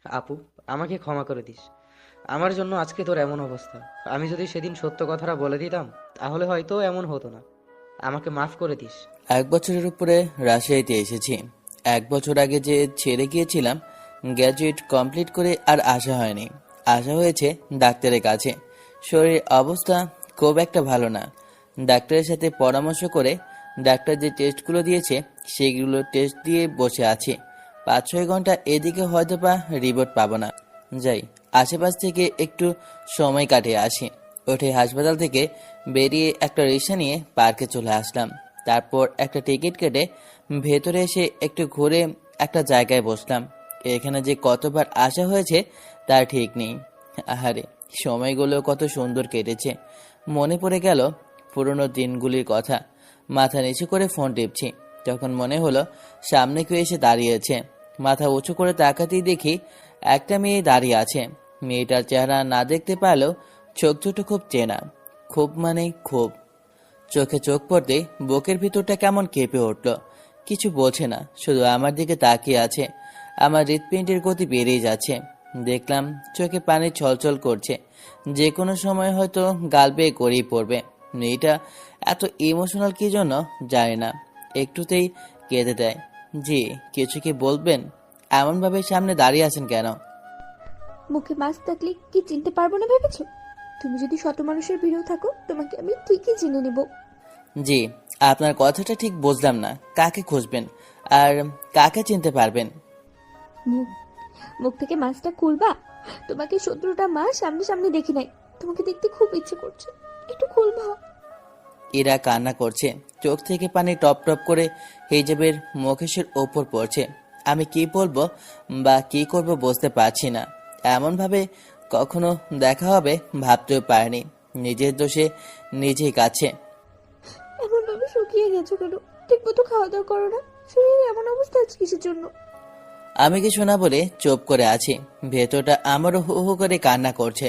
আপু, আমাকে ক্ষমা করে দিস। আমার জন্য আজকে তোর এমন অবস্থা। আমি যদি সেদিন সত্য কথাটা বলে দিতাম, তাহলে হয়তো এমন হতো না। আমাকে মাফ করে দিস। 1 বছরের উপরে রাজশাহীতে এসেছি। 1 বছর আগে যে ছেড়ে গিয়েছিলাম, গ্র্যাজুয়েট কমপ্লিট করে আর আসা হয়নি। আসা হয়েছে ডাক্তারের কাছে। শরীর অবস্থা খুব একটা ভালো না। ডাক্তারের সাথে পরামর্শ করে ডাক্তার যে টেস্টগুলো দিয়েছে সেগুলো টেস্ট দিয়ে বসে আছি। 5-6 ঘন্টা এদিকে হয়তো বা রিপোর্ট পাবো না। যাই, আশেপাশ থেকে একটু সময় কাটিয়ে আসি। উঠে হাসপাতাল থেকে বেরিয়ে একটা রিক্সা নিয়ে পার্কে চলে আসলাম। তারপর একটা টিকিট কেটে ভেতরে এসে একটু ঘুরে একটা জায়গায় বসলাম। এখানে যে কতবার আসা হয়েছে তার ঠিক নেই। আহারে, সময়গুলো কত সুন্দর কেটেছে। মনে পড়ে গেল পুরনো দিনগুলির কথা। মাথা নিচু করে ফোন টিপছি, তখন মনে হলো সামনে কেউ এসে দাঁড়িয়েছে। মাথা উঁচু করে তাকাতেই দেখি একটা মেয়ে দাঁড়িয়ে আছে। মেয়েটার চেহারা না দেখতে পারলেও চোখ দুটো খুব চেনা। খুব মানে খুব। চোখে চোখ পড়তে বুকের ভিতরটা কেমন কেঁপে উঠল। কিছু বলছে না, শুধু আমার দিকে তাকিয়ে আছে। আমার হৃৎপিণ্ডের গতি বেড়েই যাচ্ছে। দেখলাম চোখে পানি ছলছল করছে, যে কোনো সময় হয়তো গাল বেয়ে গড়িয়ে পড়বে। মেয়েটা এত ইমোশনাল কি জন্য জানি না, একটুতেই কেঁদে দেয়। জি, কিছু কি বলবেন? এমনভাবে সামনে দাঁড়িয়ে আছেন কেন? মুখে মাস্ক থাকলে কি চিনতে পারবো না ভেবেছো? তুমি যদি শত মানুষের ভিড়েও থাকো, তোমাকে আমি ঠিকই চিনে নিব। জি, আপনার কথাটা ঠিক বুঝলাম না। কাকে খুঁজবেন আর কাকে চিনতে পারবেন? মুখ মুখ থেকে মাস্কটা খুলবা? তোমাকে 17টা মাস সামনে সামনে দেখি নাই, তোমাকে দেখতে খুব ইচ্ছে করছে, একটু খুলবা? এরা কান্না করছে, চোখ থেকে পানি টপ টপ করে হিজাবের মুখেশের ওপর পড়ছে। আমি কি বলবো বা কি করব বুঝতে পারছি না। এমনভাবে কখনো দেখা হবে ভাবতেও পারিনি। নিজের দোষে নিজেই কাছে। এমন ভাবে শুকিয়ে গেছো কেন? ঠিক মতো খাওয়া দাওয়া করো না? শরীরে এমন অবস্থা আজ কিসের জন্য? আমি কিছু না বলে চুপ করে আছি। ভেতরটা আমারও হু হু করে কান্না করছে।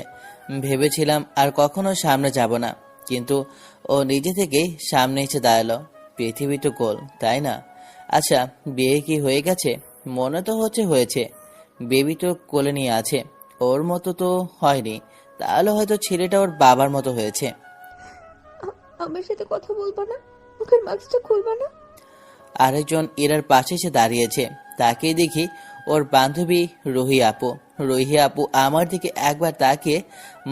ভেবেছিলাম আর কখনো সামনে যাব না, কিন্তু ও নিজে থেকেই সামনে এসে দাঁড়ালো। পৃথিবী তো গোল, তাই না? আচ্ছা, বিয়ে কি হয়ে গেছে? মনে তো হচ্ছে হয়েছে। বেবি তো কোলে নিয়ে আছে। ওর মতো তো হয়নি, তাহলে হয়তো ছেলেটা ওর বাবার মতো হয়েছে। আমার সাথে কথা বলবা না? মুখের মাস্কটা খুলবা না? আরেকজন ইরার পাশে এসে দাঁড়িয়েছে। তাকেই দেখি ওর বান্ধবী রুহি আপু। রুহি আপু আমার দিকে একবার তাকিয়ে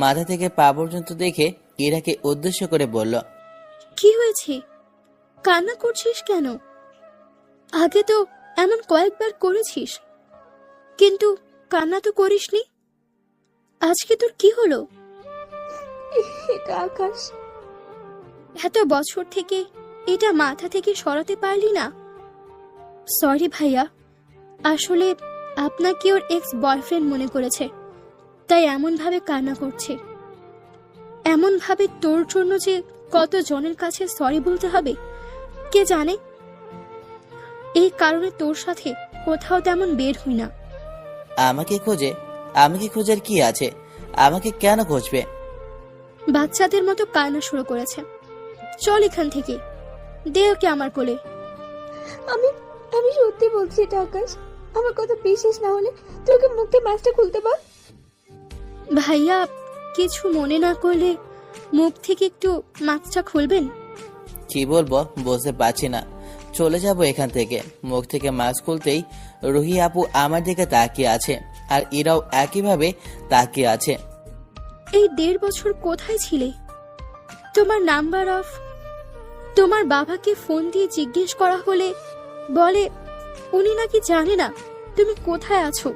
মাথা থেকে পা পর্যন্ত দেখে ইরাকে উদ্দেশ্য করে বলল, কি হয়েছে? কান্না করছিস কেন? আগে তো এমন কয়েকবার করেছিস, কিন্তু কান্না তো করিসনি। আজকে তোর কি হলো? এটা আকাশ। এত বছর থেকে এটা মাথা থেকে সরাতে পারলি না? সরি ভাইয়া, আসলে আপনাকে ওর এক্স বয়ফ্রেন্ড মনে করেছে, তাই এমন ভাবে কান্না করছে। এমন ভাবে তোর জন্য যে কত জনের কাছে সরি বলতে হবে কে জানে। এই কারণে তোর সাথে কোথাও তেমন বের হই না। আমাকে খোঁজে? আমাকে খোঁজার কি আছে? আমাকে কেন খুঁজবে? বাচ্চাদের মতো কান্না শুরু করেছে। চল এখান থেকে, দে ওকে আমার কোলে। আমি আমি সত্যি বলছি, এটা আকাশ। আমার কথা বিশ্বাস না হলে তোকে মুখে মাস্কটা খুলতে বল। ভাইয়া, কিছু মনে না করলে মুখ থেকে একটু মাস্কটা খুলবেন? কি বলবো বুঝতে পারছি না। চলে যাব এখান থেকে। মুখ থেকে মাস্ক খুলতেই রুহি আপু আমার দিকে তাকিয়ে আছে, আর ইরাও একইভাবে তাকিয়ে আছে। এই 1.5 বছর কোথায় ছিলে? তোমার নাম্বার অফ। তোমার বাবাকে ফোন দিয়ে জিজ্ঞেস করা হলে বলে উনি নাকি জানে না তুমি কোথায় আছো।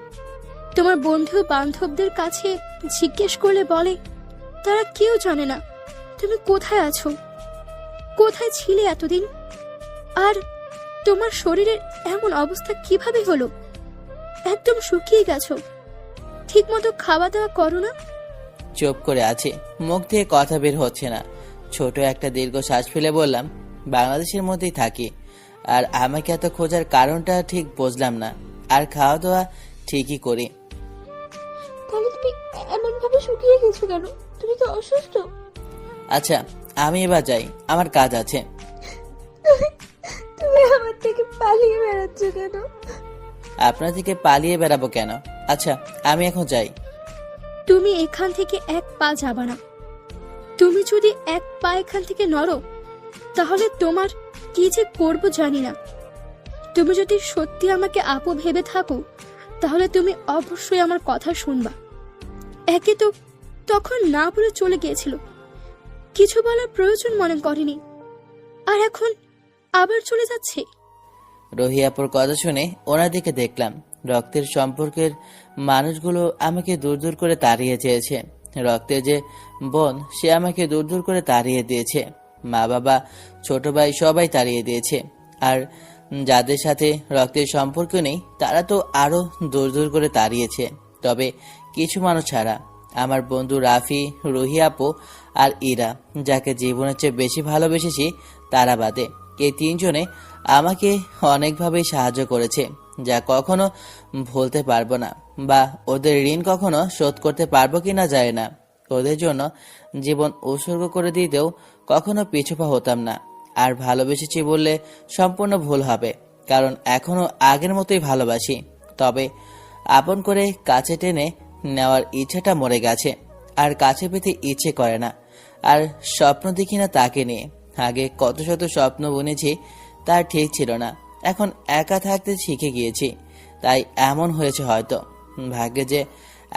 তোমার বন্ধু বান্ধবদের কাছে জিজ্ঞেস করলে বলে তারা কেউ জানে না তুমি কোথায় আছো, কোথায় ছিলে এতদিন। আর তোমার শরীরের এমন অবস্থা কিভাবে হলো? একদম শুকিয়ে গেছো, ঠিক মতো খাওয়া দাওয়া করো না। চুপ করে আছে, মুখ থেকে কথা বের হচ্ছে না। ছোট একটা দীর্ঘ শ্বাস ফেলে বললাম, বাংলাদেশের মধ্যেই থাকি, আর আমাকে এত খোঁজার কারণটা ঠিক বুঝলাম না। আর খাওয়া দাওয়া ঠিকই করি। তাহলে তুমি এমন ভাবে শুকিয়ে গেছো কেন? তুমি তো অসুস্থ। আচ্ছা, আমি এবার যাই, আমার কাজ আছে। তুমি আমার থেকে পালিয়ে বেড়াচ্ছ কেন? আপনার থেকে পালিয়ে বেড়াবো কেন? আচ্ছা, আমি এখন যাই। তুমি এখান থেকে এক পা যাবা না। তুমি যদি এক পা এখান থেকে নড়ো, তাহলে তোমার কি যে করব জানি না। তুমি যদি সত্যি আমাকে আপু ভেবে থাকো, তাহলে তুমি অবশ্যই আমার কথা শুনবা। একে তো তখন না বলে চলে গিয়েছিল, কিছু বলার প্রয়োজন মনে করেনি, আর এখন আবার চলে যাচ্ছে। রহিয়াপুর কথা শুনে ওনার দিকে দেখলাম। রক্তের সম্পর্কের মানুষগুলো আমাকে দূর দূর করে তাড়িয়ে চেয়েছে। রক্তের যে বোন, সে আমাকে দূর দূর করে তাড়িয়ে দিয়েছে। মা বাবা, ছোট ভাই সবাই তাড়িয়ে দিয়েছে। আর যাদের সাথে রক্তের সম্পর্ক নেই, তারা তো আরো দূর দূর করে তাড়িয়েছে। তবে কিছু মানুষ ছাড়া, আমার বন্ধু রাফি, রহিয়াপু আর ইরা, যাকে জীবনের চেয়ে বেশি ভালোবেসেছি, তারা বাদে এই তিনজনে আমাকে অনেকভাবে সাহায্য করেছে, যা কখনো ভুলতে পারবো না, বা ওদের ঋণ কখনো শোধ করতে পারবো কিনা যায় না। ওদের জন্য জীবন উৎসর্গ করে দিতেও কখনো পিছুপা হতাম না। আর ভালোবেসেছি বললে সম্পূর্ণ ভুল হবে, কারণ এখনো আগের মতোই ভালোবাসি। তবে আপন করে কাছে টেনে নেওয়ার ইচ্ছেটা মরে গেছে, আর কাছে পেতে ইচ্ছে করে না। আর স্বপ্ন দেখি না তাকে নিয়ে। আগে কত শত স্বপ্ন বুনেছি, তার ঠিক ছিল না। এখন একা থাকতে শিখে গিয়েছি, তাই এমন হয়েছে হয়তো। ভাগ্যে যে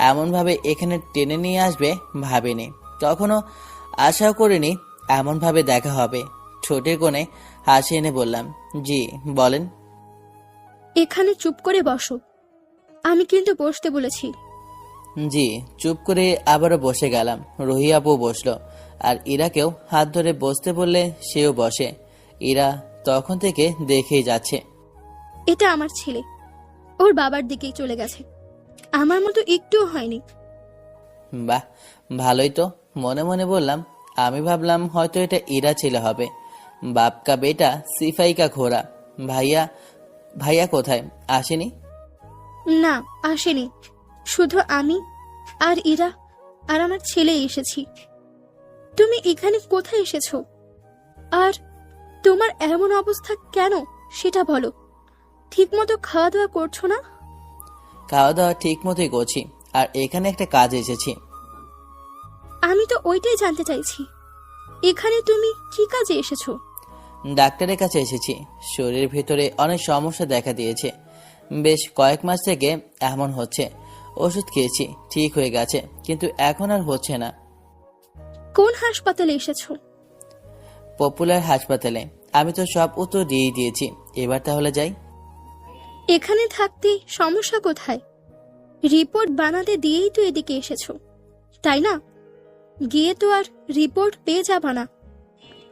এমনভাবে এখানে টেনে নিয়ে আসবে ভাবিনি, কখনো আশাও করিনি এমনভাবে দেখা হবে। ঠোঁটের কোণে হাসি এনে বললাম, জি বলেন। এখানে চুপ করে বসো, আমি কিন্তু বসতে বলেছি। জি। চুপ করে আবারও বসে গেলাম। রহিয়াপু বসলো, আর ইরাকেও হাত ধরে বসতে বললে সেও বসে। ইরা তখন থেকে দেখেই যাচ্ছে। এটা আমার ছেলে, ওর বাবার দিকেই চলে গেছে, আমার মতো একটুও হয়নি। বাহ, ভালোই তো। মনে মনে বললাম, আমি ভাবলাম হয়তো এটা ইরা ছেলে হবে। বাপ কা বেটা সিফাই কা ঘোড়া। ভাইয়া, ভাইয়া কোথায়? আসেনি? না, আসেনি, শুধু আমি আর ইরা আর আমার ছেলে এসেছি। তুমি এখানে কোথায় এসেছো, আর তোমার এমন অবস্থা কেন সেটা বলো। ঠিকমতো খাওয়া দাওয়া করছো না? খাওয়া দাওয়া ঠিক মতোই করছি, আর এখানে একটা কাজ এসেছি। আমি তো ওইটাই জানতে চাইছি, এখানে তুমি কি কাজে এসেছো? ডাক্তারের কাছে এসেছি। শরীরের ভিতরে অনেক সমস্যা দেখা দিয়েছে। বেশ কয়েক মাস থেকে এমন হচ্ছে। ওষুধ খেয়েছি, ঠিক হয়ে গেছে, কিন্তু এখন আর হচ্ছে না। কোন হাসপাতালে এসেছো? পপুলার হাসপাতালে। আমি তো সব উত্তর দিয়েই দিয়েছি, এবার তাহলে যাই। এখানে থাকতে সমস্যা কোথায়? রিপোর্ট বানাতে দিয়েই তো এদিকে এসেছো, তাই না? গিয়ে তো আর রিপোর্ট পেয়ে যাবা না।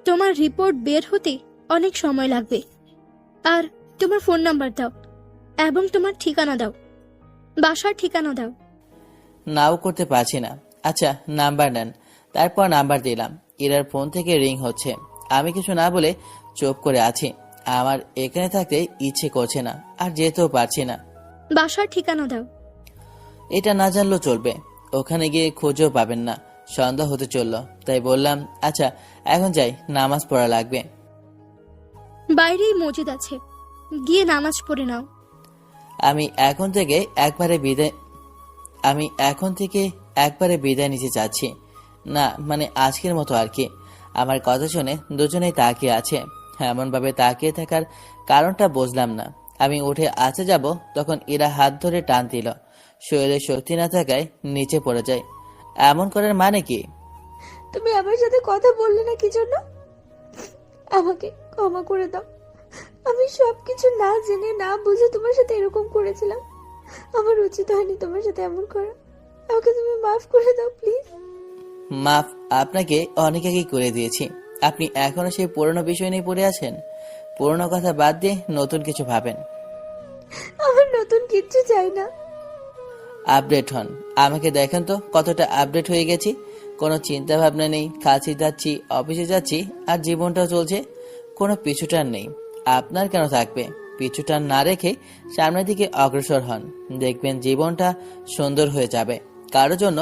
তোমার রিপোর্ট বের হতে অনেক সময় লাগবে। আর তোমার ফোন নাম্বার দাও, এবং তোমার ঠিকানা দাও, বাসার ঠিকানা দাও। নাও করতে পারছি না। আচ্ছা, নাম্বার নেন। তারপর নাম্বার দিলাম। ইরার ফোন থেকে রিং হচ্ছে। আমি কিছু না বলে চুপ করে আছি। আমার এখানে থাকতে ইচ্ছে করছে না, আর যেতেও পারছি না। বাসার ঠিকানা দাও। এটা না জানলেও চলবে, ওখানে গিয়ে খোঁজও পাবেন না। সন্ধ্যা হতে চললো, তাই বললাম, আচ্ছা এখন যাই, নামাজ পড়া লাগবে। বাইরেই মসজিদ আছে, গিয়ে নামাজ পড়ে নাও। আমি এখন থেকে একবারে বিদায় নিতে চাচ্ছি। না মানে আজকের মতো আর কি। আমার কথা শুনে দুজনেই তাকিয়ে আছে। এমনভাবে তাকিয়ে থাকার কারণটা বুঝলাম না। আমি উঠে আসতে যাব, তখন এরা হাত ধরে টান দিল। শরীরে শক্তি না থাকায় নিচে পড়ে যায়। এমন করার মানে কি? তুমি আমার সাথে কথা বললে না কি জন্য? আমাকে ক্ষমা করে দাও। আমি সবকিছু না জেনে না বুঝে তোমার সাথে এরকম করেছিলাম। আমার উচিত হয়নি তোমার সাথে এমন করা। আমাকে তুমি মাফ করে দাও প্লিজ। মাফ আপনাকে অনেক আগেই করে দিয়েছি। আপনি এখনো সেই পুরনো বিষয় নিয়ে পড়ে আছেন। পুরনো কথা বাদ দিয়ে নতুন কিছু ভাবেন। আমার নতুন কিচ্ছু চাই না। আপডেট হন। আমাকে দেখেন তো কতটা আপডেট হয়ে গেছি। কোনো চিন্তা ভাবনা নেই, কাছে যাচ্ছি, অফিসে যাচ্ছি, আর জীবনটাও চলছে। কোনো পিছুটান নেই। আপনার কেন থাকবে? পিছুটান না রেখে সামনের দিকে অগ্রসর হন, দেখবেন জীবনটা সুন্দর হয়ে যাবে। কারো জন্য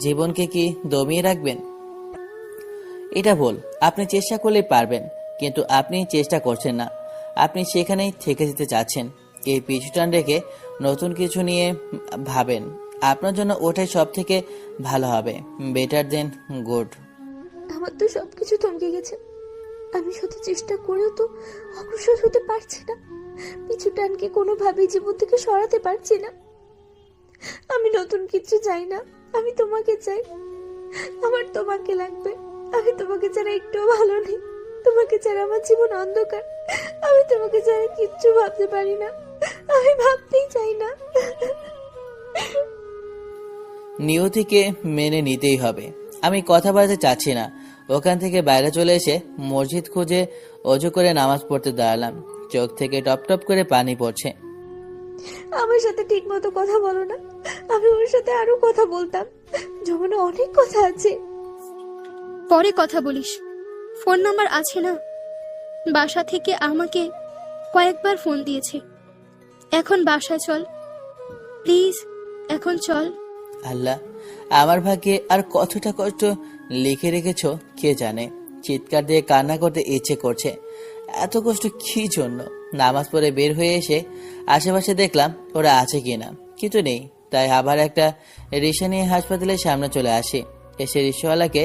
জীবনকে কি দমিয়ে রাখবেন? এটা ভুল। আপনি চেষ্টা করলেই পারবেন, কিন্তু আপনি চেষ্টা করছেন না। আপনি সেখানেই থেকে যেতে চাচ্ছেন। এই পিছুটান রেখে নতুন কিছু নিয়ে ভাবেন। আপনার জন্য ওটাই সব থেকে ভালো হবে, বেটার দেন গুড। আমার তো সবকিছু থমকে গেছে। আমি শত চেষ্টা করেও তো অগ্রসর হতে পারছি না। পিছু টানকে কোনোভাবেই জীবন থেকে সরাতে পারছি না। আমি নতুন কিছু চাই না, আমি তোমাকে চাই। আমার তোমাকে লাগবে। আমি তোমাকে ছাড়া একটুও ভালো নেই। তোমাকে ছাড়া আমার জীবন অন্ধকার। আমি তোমাকে ছাড়া কিচ্ছু ভাবতে পারি না। আমি ভাবতেই চাই না। নিয়তিকে মেনে নিতেই হবে। আমি কথা বলতে চাচ্ছি না। ওখান থেকে বাইরে চলে এসে মসজিদ খুঁজে অজু করে নামাজ পড়তে দাঁড়ালাম। চোখ থেকে টপ টপ করে পানি পড়ছে। আমার সাথে ঠিক মতো কথা বলো না। আমি ওর সাথে আরো কথা বলতাম। জমানো অনেক কথা আছে। পরে কথা বলিস, ফোন নাম্বার আছে না? বাসা থেকে আমাকে কয়েকবার ফোন দিয়েছে। এখন বাসায় চল প্লিজ, এখন চল। আল্লাহ, আমার ভাগ্যে আর কতটা কষ্ট লিখে রেখেছ কে জানে। চিৎকার দিয়ে কান্না করতে ইচ্ছে করছে। এত কষ্ট কি জন্য? নামাজ পড়ে বের হয়ে এসে আশেপাশে দেখলাম ওরা আছে কিনা, কিন্তু নেই। তাই আবার একটা রিক্সা নিয়ে হাসপাতালের সামনে চলে আসি। এসে রিক্সাওয়ালাকে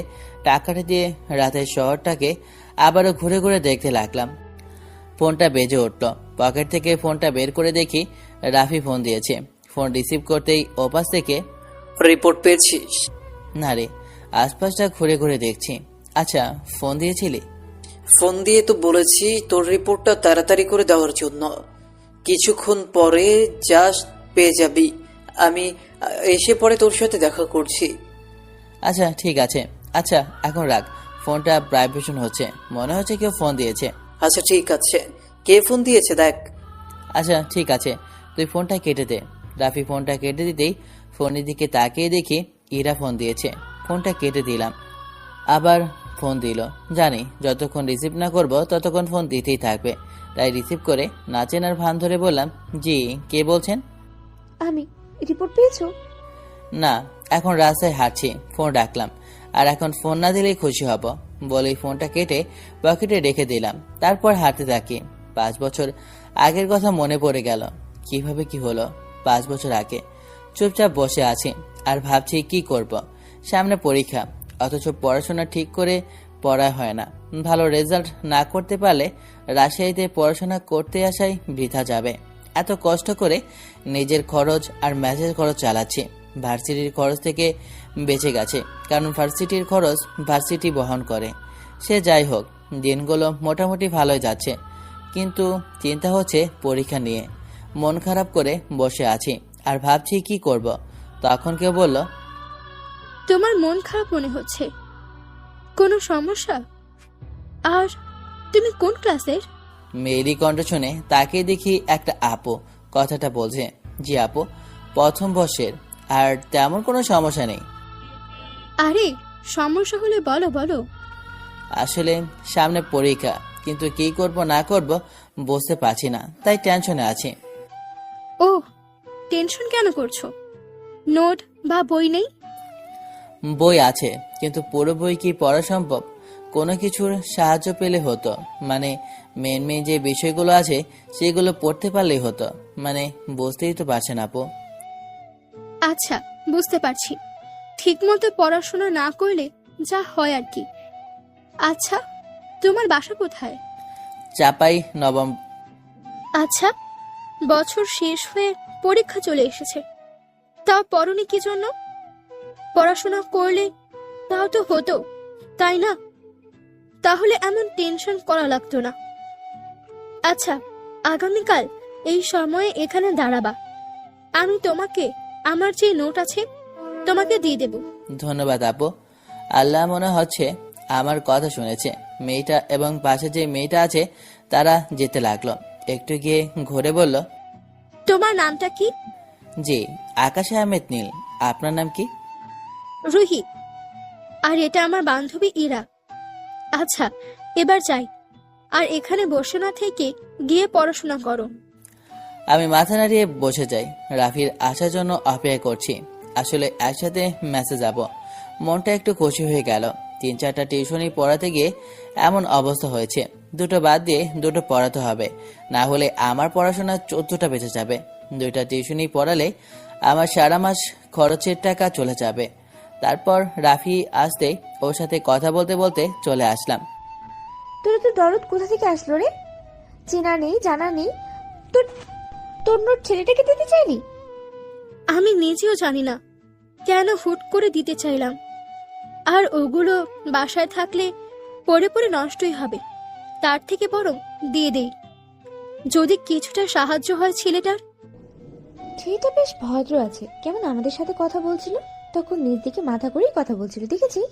টাকাটা দিয়ে রাতের শহরটাকে আবারও ঘুরে ঘুরে দেখতে লাগলাম। ফোনটা বেজে উঠল। পকেট থেকে ফোনটা বের করে দেখি রাফি ফোন দিয়েছে। ফোন রিসিভ করতেই ওপাশ থেকে, রিপোর্ট পেয়েছিস? না রে, আশপাশটা ঘুরে ঘুরে দেখছি। আচ্ছা, ফোন দিয়েছিলি? ফোন দিয়ে তো বলেছি তোর রিপোর্টটা তাড়াতাড়ি করে দেওয়ার জন্য। কিছুক্ষণ পরে জাস্ট পেয়ে যাবি। আমি এসে পরে তোর সাথে দেখা করছি। আচ্ছা ঠিক আছে। আচ্ছা এখন রাখ, ফোনটা ভাইব্রেশন হচ্ছে, মনে হচ্ছে কেউ ফোন দিয়েছে। আচ্ছা ঠিক আছে, কে ফোন দিয়েছে দেখ। আচ্ছা ঠিক আছে, তুই ফোনটা কেটে দে। রাফি ফোনটা কেটে দিতেই ফোনের দিকে তাকিয়ে দেখি ইরা ফোন দিয়েছে। ফোনটা কেটে দিলাম। আবার ফোন দিল। জানি যতক্ষণ রিসিভ না করব ততক্ষণ ফোন দিতেই থাকবে, তাই রিসিভ করে না চেনার ভান ধরে বললাম, জি কে বলছেন? আমি। রিপোর্ট পেয়েছো? না, এখন রাস্তায় হাঁটছি, ফোন রাখলাম। আর এখন ফোন না দিলেই খুশি হব বলেই ফোনটা কেটে পকেটে রেখে দিলাম। তারপর হাঁটতে থাকি। 5 বছর আগের কথা মনে পড়ে গেল। কিভাবে কি হলো 5 বছর আগে? চুপচাপ বসে আছি আর ভাবছি কি করব। সামনে পরীক্ষা, অথচ পড়াশোনা ঠিক করে পড়া হয় না। ভালো রেজাল্ট না করতে পারলে রাজশাহীতে পড়াশোনা করতে আসাই বৃথা যাবে। এত কষ্ট করে নিজের খরচ আর ম্যাচের খরচ চালাচ্ছি। ভার্সিটির খরচ থেকে বেঁচে গেছে, কারণ ভার্সিটির খরচ ভার্সিটি বহন করে। সে যাই হোক, দিনগুলো মোটামুটি ভালোই যাচ্ছে, কিন্তু চিন্তা হচ্ছে পরীক্ষা নিয়ে। মন খারাপ করে বসে আছি আর ভাবছি কি করব। তখন কেউ বলল, তোমার মন খারাপ মনে হচ্ছে, কোনো সমস্যা? আর তুমি কোন ক্লাসের? মেয়েলি কণ্ঠ শুনে তাকিয়ে দেখি একটা আপু কথাটা বলছে। জি আপু, প্রথম বর্ষের। আর তেমন কোনো সমস্যা নেই। আরে সমস্যা হলে বলো বলো। আসলে সামনে পরীক্ষা, কিন্তু কি করব না করব বুঝতে পারছি না, তাই টেনশনে আছি। ও, টেনশন কেন করছো? নোট বা বই নেই? বই আছে, কিন্তু পুরো বই কি পড়া সম্ভব? কোনো কিছুর সাহায্য পেলে হতো, মানে মেন যে বিষয়গুলো আছে সেগুলো পড়তে পারলেই হতো। মানে বুঝতেই তো পারছেন আপু। আচ্ছা বুঝতে পারছি, ঠিক মতো পড়াশোনা না করলে যা হয় আর কি। আচ্ছা তোমার বাসা কোথায়? চাপাই নবম। আচ্ছা, বছর শেষ হয়ে পরীক্ষা চলে এসেছে, তাও পড়নি কি জন্য? পড়াশোনা করলে তাও তো হতো, তাই না? তাহলে এমন টেনশন করা লাগতো না। আচ্ছা, আগামীকাল এই সময়ে এখানে দাঁড়াবা। আমি তোমাকে আমার যে নোট আছে তোমাকে দিয়ে দেব। ধন্যবাদ আপু। আল্লাহ মনে হচ্ছে আমার কথা শুনেছে। মেয়েটা এবং পাশে যে মেয়েটা আছে তারা যেতে লাগলো। একটু গিয়ে ঘুরে বলল, তোমার নামটা কি? জি, আকাশ আহমেদ নীল। আপনার নাম কি? রুহি। আর এটা আমার বান্ধবী ইরা। আচ্ছা এবার যাই, আর এখানে বসে না থেকে গিয়ে পড়াশোনা করো। আমি মাথা নাড়িয়ে বসে যাই। রাফির আসার জন্য অপেক্ষা করছি। আসলে একসাথে ম্যাচে যাব। মনটা একটু খুশি হয়ে গেল। 3-4টা টিউশনি পড়াতে গিয়ে এমন অবস্থা হয়েছে। দুটো বাদ দিয়ে দুটো পড়াতে হবে, না হলে আমার পড়াশোনা 14টা বেঁচে যাবে। 2টা টিউশনি পড়ালে আমার সারা মাস খরচের টাকা চলে যাবে। তারপর রাফি আসতে ওর সাথে কথা বলতে বলতে চলে আসলাম। তোর তো দরদ কোথা থেকে আসলো রে? চেনা নেই, জানা নেই। তোর তোর নোট ছেলেটাকে দিতে চাইনি? আমি নিজেও জানি না কেন হুট করে দিতে চাইলাম। আর ওগুলো বাসায় থাকলে পড়ে পড়ে নষ্টই হবে, তার থেকে বরং দিয়ে দেই, যদি কিছুটা সাহায্য হয় ছেলেটার। ছেলেটা বেশ ভদ্র আছে, কেমন আমাদের সাথে কথা বলছিল, তখন নিজ দিকে মাথা করেই কথা বলছিল, দেখেছিস?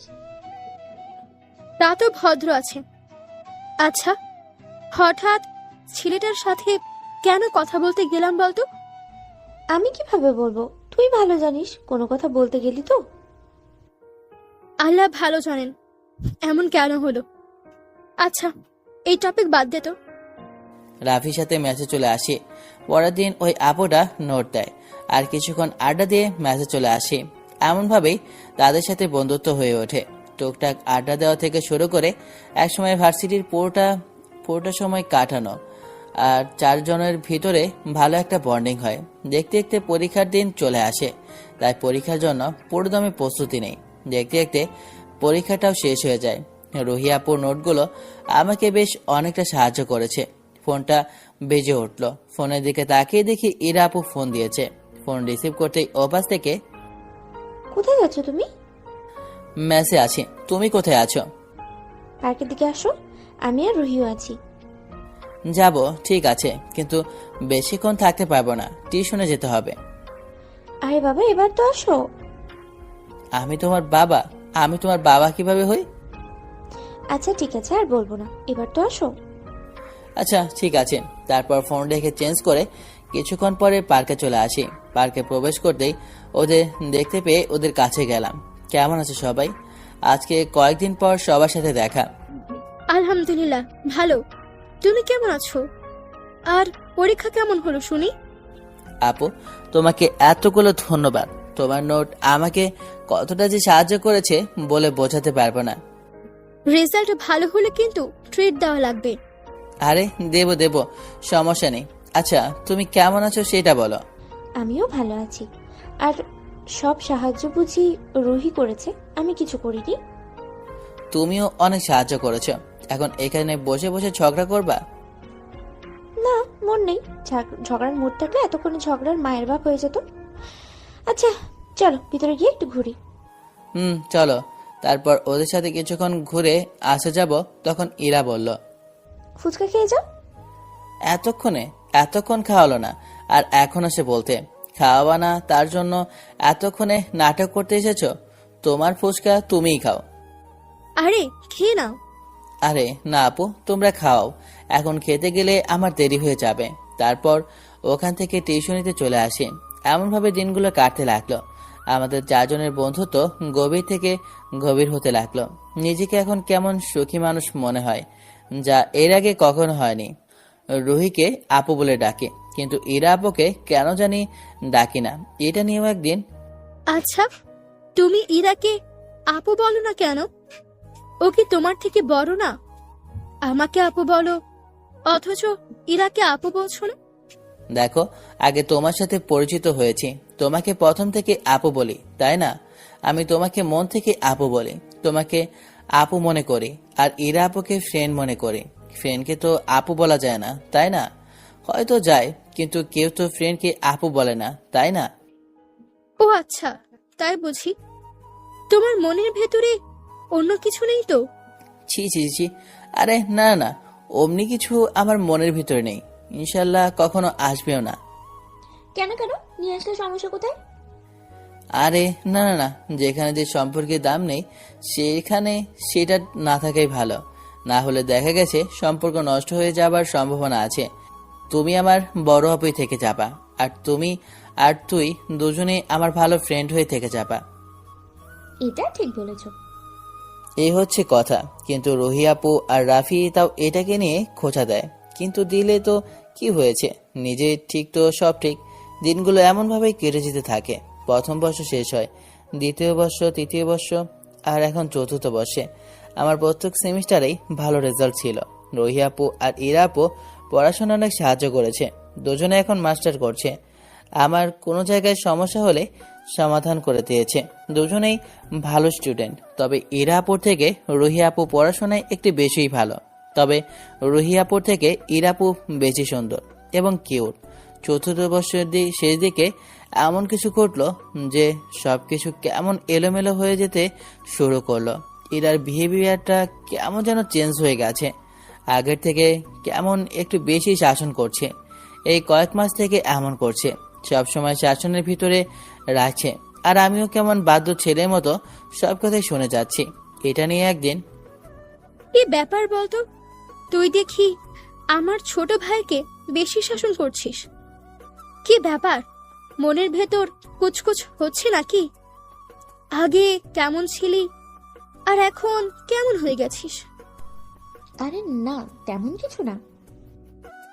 তা তো ভদ্র আছে। আচ্ছা, হঠাৎ ছেলেটার সাথে কেন কথা বলতে গেলাম বলতো? আমি কিভাবে বলবো, তুই ভালো জানিস। কোনো কথা বলতে গেলি তো? আল্লাহ ভালো জানেন এমন কেন হলো। আচ্ছা, এই টপিক বাদ দে তো। রাফির সাথে ম্যাচে চলে আসি। পরের দিন ওই আপুটা নোট দেয় আর কিছুক্ষণ আড্ডা দিয়ে ম্যাচে চলে আসি। এমনভাবেই তাদের সাথে বন্ধুত্ব হয়ে ওঠে। টুকটাক আড্ডা দেওয়া থেকে শুরু করে একসময় ভার্সিটির পুরোটা সময় কাটানো আর 4 জনের ভিতরে ভালো একটা বন্ডিং হয়। দেখতে দেখতে পরীক্ষার দিন চলে আসে, তাই পরীক্ষার জন্য পুরোদমে প্রস্তুতি নেই। দেখতে দেখতে পরীক্ষাটাও শেষ হয়ে যায়। রুহি আপুর নোটগুলো আমাকে বেশ অনেকটা সাহায্য করেছে। ফোনটা বেজে উঠল। ফোনের দিকে তাকিয়ে দেখি ইরা আপু ফোন দিয়েছে। ফোন রিসিভ করতেই ওপাশ থেকে, কোথায় যাচ্ছ তুমি? মেসে আছি, তুমি কোথায় আছো? পার্কের দিকে আসো, আমি আর রুহিও আছি। যাব, ঠিক আছে, কিন্তু বেশিক্ষণ থাকতে পারবো না, টিউশনে যেতে হবে। আরে বাবা, এবার তো আসো। আমি তোমার বাবা কিভাবে হই? আচ্ছা ঠিক আছে, আর বলবো না, এবার তো আসো। আচ্ছা ঠিক আছে। তারপর ফোন রেখে চেঞ্জ করে কিছুক্ষণ পরে পার্কে চলে আসি। পার্কে প্রবেশ করতেই ওদের দেখতে পেয়ে ওদের কাছে গেলাম। কেমন আছে সবাই? আজকে কয়েকদিন পর সবার সাথে দেখা। আলহামদুলিল্লাহ ভালো। তুমি কেমন আছো? আর পরীক্ষা কেমন হলো শুনি? আপু, তোমাকে এতগুলো ধন্যবাদ। তোমার নোট আমাকে কতটা যে সাহায্য করেছে বলে বোঝাতে পারবো না। রেজাল্ট ভালো হলে কিন্তু ট্রিট দেওয়া লাগবে। আরে দেব, সমস্যা নেই। আচ্ছা, তুমি কেমন আছো সেটা বলো। আমিও ভালো আছি। আর সব সাহায্য বুঝি রুহি করেছে, আমি কিছু করিনি। তুমিও অনেক সাহায্য করেছো। এখন এখানে বসে বসে ঝগড়া করবা? না, মন নেই। ঝগড়ার মুড থাকলে এতক্ষণে ঝগড়ার মায়ের বাপ হয়ে যেত। আচ্ছা চলো ভিতরে গিয়ে একটু ঘুরি। চলো। তারপর ওদের সাথে কিছুক্ষণ ঘুরে আসে যাব। তখন ইরা বলল, ফুচকা খেয়ে যাও। এতক্ষণ খাওয়ালো না, আর এখন আসে বলতে খাওয়াবা না, তার জন্য এতক্ষণে নাটক করতে এসেছো? তোমার ফুচকা তুমিই খাও। আরে খেয়ে নাও। আরে না আপু, তোমরা খাও, এখন খেতে গেলে আমার দেরি হয়ে যাবে। তারপর ওখান থেকে টিউশনিতে চলে আসি। এমনভাবে দিনগুলো কাটতে লাগলো। আমাদের 4 জনের বন্ধুত্ব গভীর থেকে গভীর হতে লাগলো। নিজেকে এখন কেমন সুখী মানুষ মনে হয়, যা এর আগে কখনো হয়নি। রুহিকে আপু বলে ডাকে, কিন্তু ইরা আপুকে কেন জানি ডাকি না। এটা নিয়েও একদিন, আচ্ছা, তুমি ইরাকে আপু বলো না কেন? ও কি তোমার থেকে বড় না? আমাকে আপু বলো, অথচ ইরাকে আপু বলছো না। দেখো, আগে তোমার সাথে পরিচিত হয়েছি, তোমাকে প্রথম থেকে আপু বলি, তাই না? আমি তোমাকে মন থেকে আপু বলি, তোমাকে আপু মনে করি। আর ইরা আপুকে ফ্রেন্ড মনে করি। ফ্রেন্ডকে তো আপু বলা যায় না, তাই না? হয়তো যায়, কিন্তু কেউ তো ফ্রেন্ডকে আপু বলে না, তাই না? ও আচ্ছা, তাই বুঝি। তোমার মনের ভেতরে অন্য কিছু নেই তো? ছি, আরে না, অমনি কিছু আমার মনের ভিতরে নেই, ইনশাল্লাহ কখনো আসবেও না। কেন নিয়ে আসলে সমস্যা কোথায়? আরে না, যেখানে যে সম্পর্কের দাম নেই সেখানে সেটা না থাকাই ভালো। না হলে দেখা গেছে সম্পর্ক নষ্ট হয়ে যাবার সম্ভাবনা আছে। তুমি আমার বড় আপুই থেকে যাবা, আর তুমি আর তুই দুজনে আমার ভালো ফ্রেন্ড হয়ে থেকে যাবা। এটা ঠিক বলেছো। এই হচ্ছে কথা। কিন্তু রুহি আপু আর রাফি তাও এটাকে নিয়ে খোঁচা দেয়। কিন্তু দিলে তো কি হয়েছে, নিজে ঠিক তো সব ঠিক। দিনগুলো এমনভাবেই কেটে যেতে থাকে। প্রথম বর্ষ শেষ হয়, দ্বিতীয় বর্ষ, তৃতীয় বর্ষ, আর এখন চতুর্থ বর্ষে। আমার প্রত্যেক সেমিস্টারেই ভালো রেজাল্ট ছিল। রুহি আপু আর ইরা আপু পড়াশোনা অনেক সাহায্য করেছে। দুজনে এখন মাস্টার করছে। আমার কোনো জায়গায় সমস্যা হলে সমাধান করে দিয়েছে। দুজনেই ভালো স্টুডেন্ট, তবে ইরা আপুর থেকে রুহি আপু পড়াশোনায় একটু বেশিই ভালো। তবে রুহি আপুর থেকে ইরা আপু বেশি সুন্দর এবং কিউট। চতুর্থ বর্ষের শেষ দিকে এমন কিছু ঘটলো যে সবকিছু কেমন এলোমেলো হয়ে যেতে শুরু করলো। ইরার বিহেভিয়ারটা কেমন যেন চেঞ্জ হয়ে গেছে, আগের থেকে কেমন একটু বেশি শাসন করছে। এই কয়েক মাস থেকে এমন করছে, সবসময় শাসনের ভিতরে রাখছে, আর আমিও কেমন বাধ্য ছেলের মতো সব কথাই শুনে যাচ্ছি। এটা নিয়ে একদিন, কি ব্যাপার বলতো, তুই দেখি আমার ছোট ভাইকে বেশি শাসন করছিস। কি ব্যাপার, মনের ভেতর কুচকুচ হচ্ছে নাকি? আগে কেমন ছিলি আর এখন কেমন হয়ে গেছিস? আরে না, তেমন কিছু না।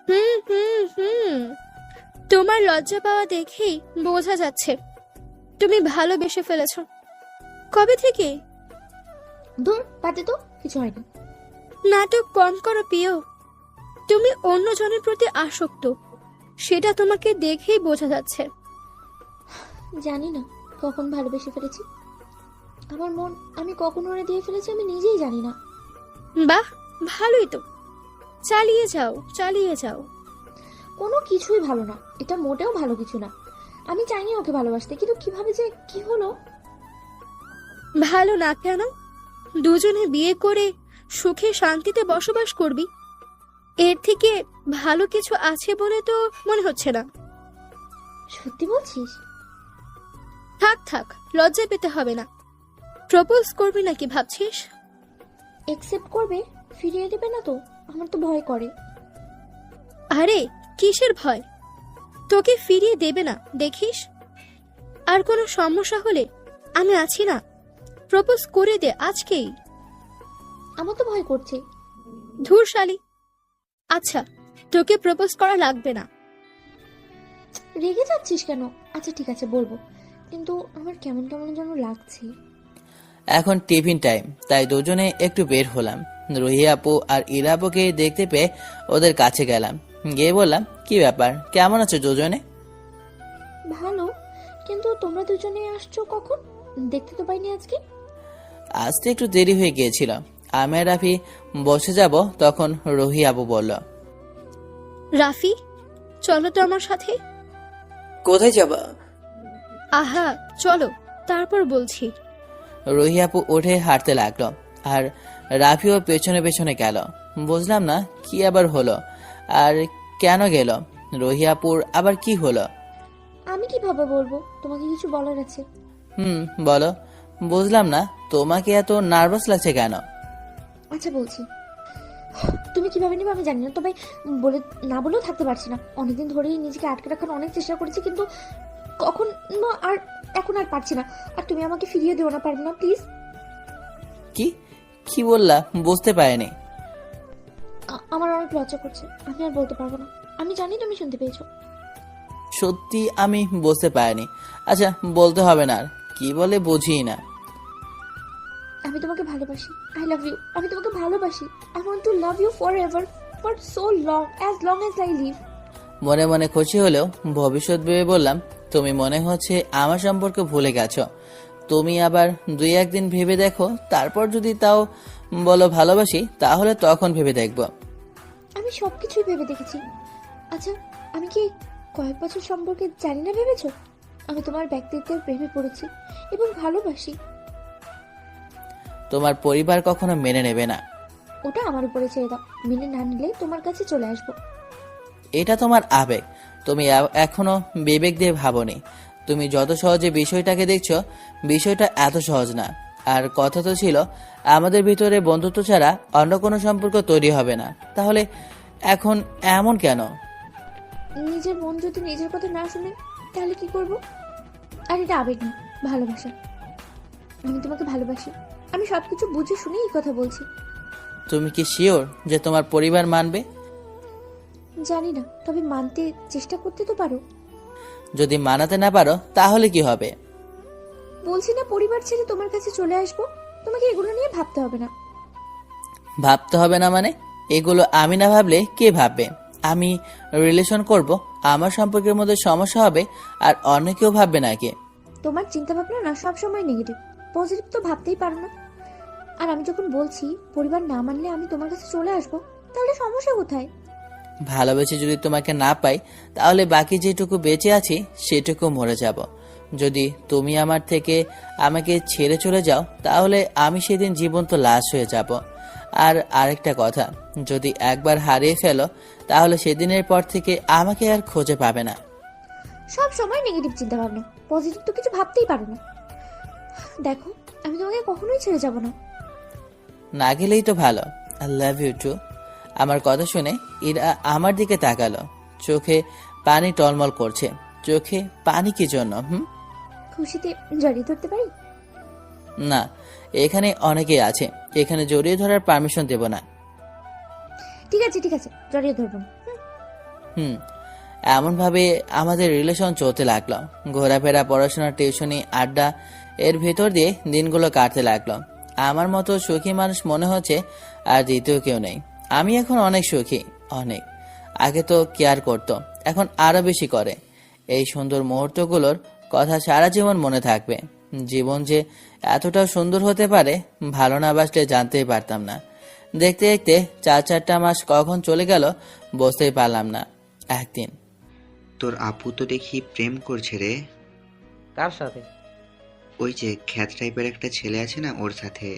হুম হুম হুম তোমার লজ্জা পাওয়া দেখেই বোঝা যাচ্ছে তুমি ভালোবেসে ফেলেছ। কবে থেকে? ধুর, বাদে তো, কিছু হয়নি। নাটক কম করো প্রিয়, তুমি অন্যজনের প্রতি আসক্ত, সেটা তোমাকে দেখেই বোঝা যাচ্ছে। জানি না কখন ভালোবেসে ফেলেছি। আমার মন আমি কখন ওরে দিয়ে ফেলেছি আমি নিজেই জানি না। বাহ, ভালোই তো, চালিয়ে যাও চালিয়ে যাও। কোনো কিছুই ভালো না, এটা মোটেও ভালো কিছু না। আমি চাইনি ওকে ভালোবাসতে, কিন্তু কিভাবে যে কি হলো। ভালো না কেন? দুজনে বিয়ে করে সুখে শান্তিতে বসবাস করবি, এর থেকে ভালো কিছু আছে বলে তো মনে হচ্ছে না। সত্যি বলছিস? থাক থাক, লজ্জা পেতে হবে না। প্রপোজ করবি নাকি ভাবছিস? একসেপ্ট করবে, ফিরিয়ে দেবে না তো? আমার তো ভয় করে। আরে কিসের ভয়, তোকে ফিরিয়ে দেবে না দেখিস। আর কোনো সমস্যা হলে আমি আছি না, প্রপোজ করে দে আজকেই। আমার তো ভয় করছে। ধুর শালি। আচ্ছা, তোকে প্রপোজ করা লাগবে না। রেগে যাচ্ছিস কেন? আচ্ছা ঠিক আছে, বলবো, কিন্তু আমার কেমন কেমন যেন লাগছে। এখন টিফিন টাইম, তাই দুজনে একটু বের হলাম। রুহি আপু আর ইরা আপুকে দেখতে পেয়ে ওদের কাছে গেলাম, গিয়ে বললাম, কি ব্যাপার, কেমন আছো দুজনে? ভালো, কিন্তু তোমরা দুজনে আসছো কখন? দেখতে তো পাইনি আজকে। আসতে একটু দেরি হয়ে গিয়েছিল। আমি আর রাফি বসে যাব, তখন রুহি আপু বলল, রাফি, চলো তো আমার সাথে। কোথায় যাবা? আহা চলো, তারপর বলছি। রুহি আপু উঠে হাঁটতে লাগলো, আর রাফিও পেছনে পেছনে গেল। বুঝলাম না কি আবার হলো আর কেন গেল। রুহি আপুর আবার কি হলো? আমি কিভাবে বলবো, তোমাকে কিছু বলার আছে। বলো। বুঝলাম না তোমাকে এত নার্ভাস লাগছে কেন? আচ্ছা বলছি, তুমি কিভাবে নিবে আমি জানি না, তবে বলে না বলেও থাকতে পারছি না। অনেকদিন ধরেই নিজেকে আটকে রাখার অনেক চেষ্টা করেছি, কিন্তু কখন না আর এখন আর পারছি না। আর তুমি আমাকে ফিরিয়ে দিও না, পারবে না প্লিজ। কি কি বললা বুঝতে পারিনি। আমার অনেক লজ্জা করছে, আমি আর বলতে পারবো না। আমি জানি তুমি শুনতে পেয়েছো। সত্যি আমি বুঝতে পারিনি। আচ্ছা বলতে হবে না আর, কি বলে বুঝিই না। আমি তোমাকে ভালোবাসি, আই লাভ ইউ। আমি তোমাকে ভালোবাসি। I want to love you forever, for so long as I live. মনে মনে খুশি হলেও ভবিষ্যৎ ভেবে বললাম, তুমি মনে হচ্ছে আমার সম্পর্কে ভুলে গেছো। তুমি আবার 2-1 দিন ভেবে দেখো, তারপর যদি তাও বলো ভালোবাসি, তাহলে তখন ভেবে দেখবো। আমি সবকিছুই ভেবে দেখেছি। আচ্ছা, আমি কি কয়েক বছর সম্পর্কে জানি না ভেবেছো? আমি তোমার ব্যক্তিত্বের প্রেমে পড়েছি এবং ভালোবাসি। তোমার পরিবার কখনো মেনে নেবে না। ওটা আমার উপরে ছেড়ে দাও, মেনে না নিলে তোমার কাছে চলে আসবো। এটা তোমার আবেগ, তুমি এখনো বিবেক দিয়ে ভাবোনি। তুমি যত সহজে বিষয়টাকে দেখছো, বিষয়টা এত সহজ না। আর কথা তো ছিল আমাদের ভিতরে বন্ধুত্ব ছাড়া অন্য কোনো সম্পর্ক তৈরি হবে না, তাহলে এখন এমন কেন? নিজের মন যদি নিজের কথা না শুনে তাহলে কি করব? আর এটা আবেগ না, ভালোবাসা। আমি তোমাকে ভালোবাসি। আমি সবকিছু বুঝে শুনে এই কথা বলছি। তুমি কি শিওর যে তোমার পরিবার মানবে? জানি না, তবে মানতে চেষ্টা করতে তো পারো। যদি মানাতে না পারো তাহলে কি হবে? বলছি না পরিবার ছেড়ে তোমার কাছে চলে আসবো। তোমাকে এগুলো নিয়ে ভাবতে হবে না। ভাবতে হবে না মানে? এগুলো আমি না ভাবলে কে ভাববে? আমি রিলেশন করব আমার সম্পর্কের মধ্যে সমস্যা হবে আর অন্য কেউ ভাববে নাকি? তোমার চিন্তা ভাবনা না সবসময় নেগেটিভ, পজিটিভ তো ভাবতেই পারো না। আর আমি যখন বলছি পরিবার না মানলে আমি তোমার কাছে চলে আসবো, তাহলে সমস্যা কোথায়? ভালোবেসে যদি তোমাকে না পাই তাহলে বাকি যেটুকু বেঁচে আছি সেটুকু মরে যাব। যদি তুমি আমার থেকে আমাকে ছেড়ে চলে যাও তাহলে আমি সেদিন জীবন্ত লাশ হয়ে যাব। আর আরেকটা কথা, যদি একবার হারিয়ে ফেলো তাহলে সেদিনের পর থেকে আমাকে আর খুঁজে পাবে না। সব সময় নেগেটিভ চিন্তা ভাবনা, পজিটিভ তো কিছু ভাবতেই পারো না। দেখো, আমি তোমাকে কখনোই ছেড়ে যাব না। না গেলেই তো ভালো। I love you too. আমার কথা শুনে ইরা আমার দিকে তাকালো, চোখে পানি টলমল করছে। চোখে পানি কি জন্য? খুশিতে জড়িয়ে ধরতে পারি? না, এখানে অনেকেই আছে, এখানে জড়িয়ে ধরার পারমিশন দেব না। ঠিক আছে ঠিক আছে, জড়িয়ে ধরবো না। এমন ভাবে আমাদের রিলেশন চলতে লাগলো। ঘোরাফেরা, পড়াশোনা, টিউশনি, আড্ডা, এর ভেতর দিয়ে দিনগুলো কাটতে লাগলো। আমার মতো সুখী মানুষ মনে হচ্ছে আর দ্বিতীয় কেউ নেই। আমি এখন অনেক সুখী, অনেক। আগে তো কেয়ার করতো, এখন আরো বেশি করে। এই সুন্দর মুহূর্তগুলোর কথা সারা জীবন মনে থাকবে। জীবন যে এতটাও সুন্দর হতে পারে ভালো না বাসলে জানতেই পারতাম না। দেখতে দেখতে 4-4টা মাস কখন চলে গেল বুঝতেই পারলাম না। একদিন, তোর আপু তো দেখি প্রেম করছে রে। কার সাথে? ওই যে খ্যাত টাইপের একটা ছেলে আছে না, ওর সাথে।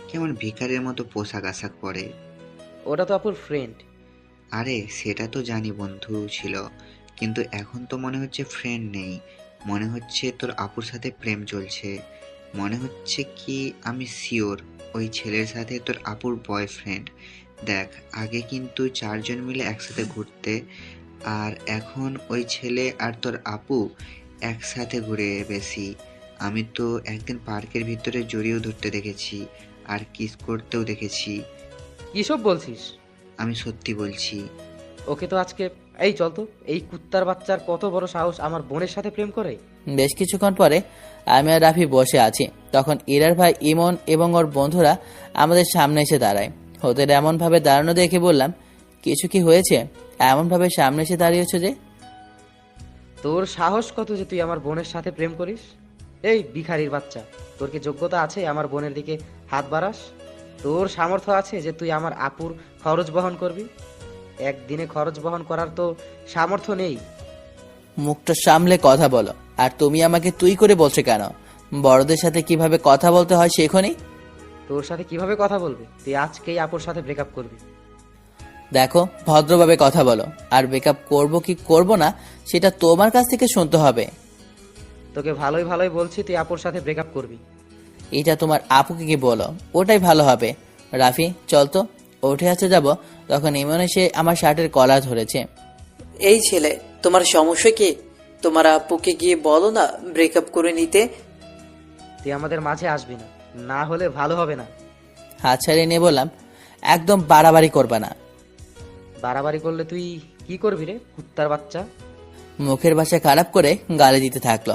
কেমন ভিখারির মতো পোশাক আশাক পরে। ওটা তো আপুর ফ্রেন্ড। আরে সেটা তো জানি বন্ধু ছিল, কিন্তু এখন তো মনে হচ্ছে ফ্রেন্ড নেই, মনে হচ্ছে তোর আপুর সাথে প্রেম চলছে। মনে হচ্ছে কি, আমি শিওর ওই ছেলের সাথে তোর আপুর বয়ফ্রেন্ড। দেখ, আগে কিন্তু 4জন মিলে একসাথে ঘুরতে, আর এখন ওই ছেলে আর তোর আপু একসাথে ঘুরে বেশি। আমি তো একদিন পার্কের ভিতরে জড়িয়েও ধরতে দেখেছি, আর কিস করতেও দেখেছি। কিসব বলছিস? আমি সত্যি বলছি। ওকে তো আজকে, এই চল তো, এই কুত্তার বাচ্চার কত বড় সাহস আমার বোনের সাথে প্রেম করে। বেশ কিছুক্ষণ পরে আমি আর রাফি বসে আছি। তখন ইরার ভাই ইমন এবং ওর বন্ধুরা আমাদের সামনে এসে দাঁড়ায়। ওদের এমন ভাবে দাঁড়ানো দেখে বললাম, কিছু কি হয়েছে? এমন ভাবে সামনে এসে দাঁড়িয়েছো যে? তোর সাহস কত যে তুই আমার বোনের সাথে প্রেম করিস? এই ভিখারির বাচ্চা, তোর কি যোগ্যতা আছে আমার বোনের দিকে হাত বাড়াস? তোর সামর্থ্য আছে যে তুই আমার আপুর খরচ বহন করবি? একদিনে খরচ বহন করার তো সামর্থ্য নেই। মুখটা সামলে কথা বলো। আর তুমি আমাকে তুই করে বলছো কেন? বড়দের সাথে কিভাবে কথা বলতে হয় শেখনি? তোর সাথে কিভাবে কথা বলবি? তুই আজকেই আপুর সাথে ব্রেকআপ করবি। দেখো, ভদ্রভাবে কথা বলো। আর ব্রেকআপ করবো কি করব না সেটা তোমার কাছ থেকে শুনতে হবে। তোকে ভালোই ভালোই বলছি, তুই আপুর সাথে ব্রেকআপ করবি। এটা তোমার আপুকে কি বলো, ওটাই ভালো হবে। রাফি চল তো। উঠে আসতে যাব তখন ইমন এসে আমার শার্টের কলার ধরেছে। এই ছেলে, তোমার সমস্যা কি? তোমার আপুকে গিয়ে বলো না ব্রেকআপ করে নিতে। তুই আমাদের মাঝে আসবি না, না হলে ভালো হবে না। হাত ছাড়িয়ে নিয়ে বললাম, একদম বাড়াবাড়ি করবা না। বাড়াবাড়ি করলে তুই কি করবি রে কুত্তার বাচ্চা? মুখের ভাষা খারাপ করে গালি দিতে থাকলো।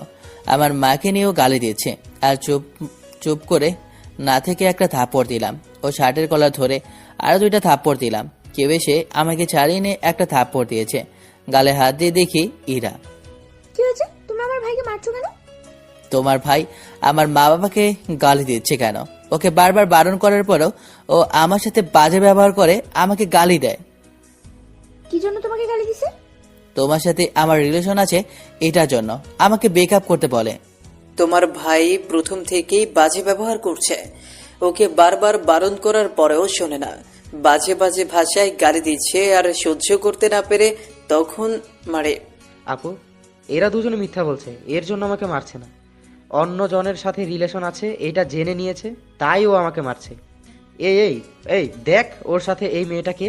আমার মাকে নিয়েও গালি দিচ্ছে। আর চুপ চুপ করে না থেকে একটা থাপ্পড় দিলাম। ও শার্টের কলার ধরে আরো 2টা থাপ্পড় দিলাম। কেউ এসে আমাকে ছাড়িয়ে নিয়ে একটা থাপ্পড় দিয়েছে। গালে হাত দিয়ে দেখি ইরা। কি হয়েছে? তুমি আমার ভাইকে মারছো কেন? তোমার ভাই আমার মা বাবাকে গালি দিচ্ছে কেন? ওকে বারবার বারণ করার পরেও ও আমার সাথে বাজে ব্যবহার করে, আমাকে গালি দেয়। কি জন্য তোমাকে গালি দিছে? তোমার সাথে আমার রিলেশন আছে এটার জন্য আমাকে ব্রেকআপ করতে বলে। তোমার ভাই প্রথম থেকেই বাজে ব্যবহার করছে। ওকে বারবার বারণ করার পরেও শোনে না, বাজে বাজে ভাষায় গালি দিচ্ছে, আর সহ্য করতে না পেরে তখন মারে। আপু, এরা দুজনে মিথ্যা বলছে, এর জন্য আমাকে মারছে না। অন্য জনের সাথে রিলেশন আছে এটা জেনে নিয়েছে, তাই ও আমাকে মারছে। এই এই এই দেখ, ওর সাথে এই মেয়েটাকে।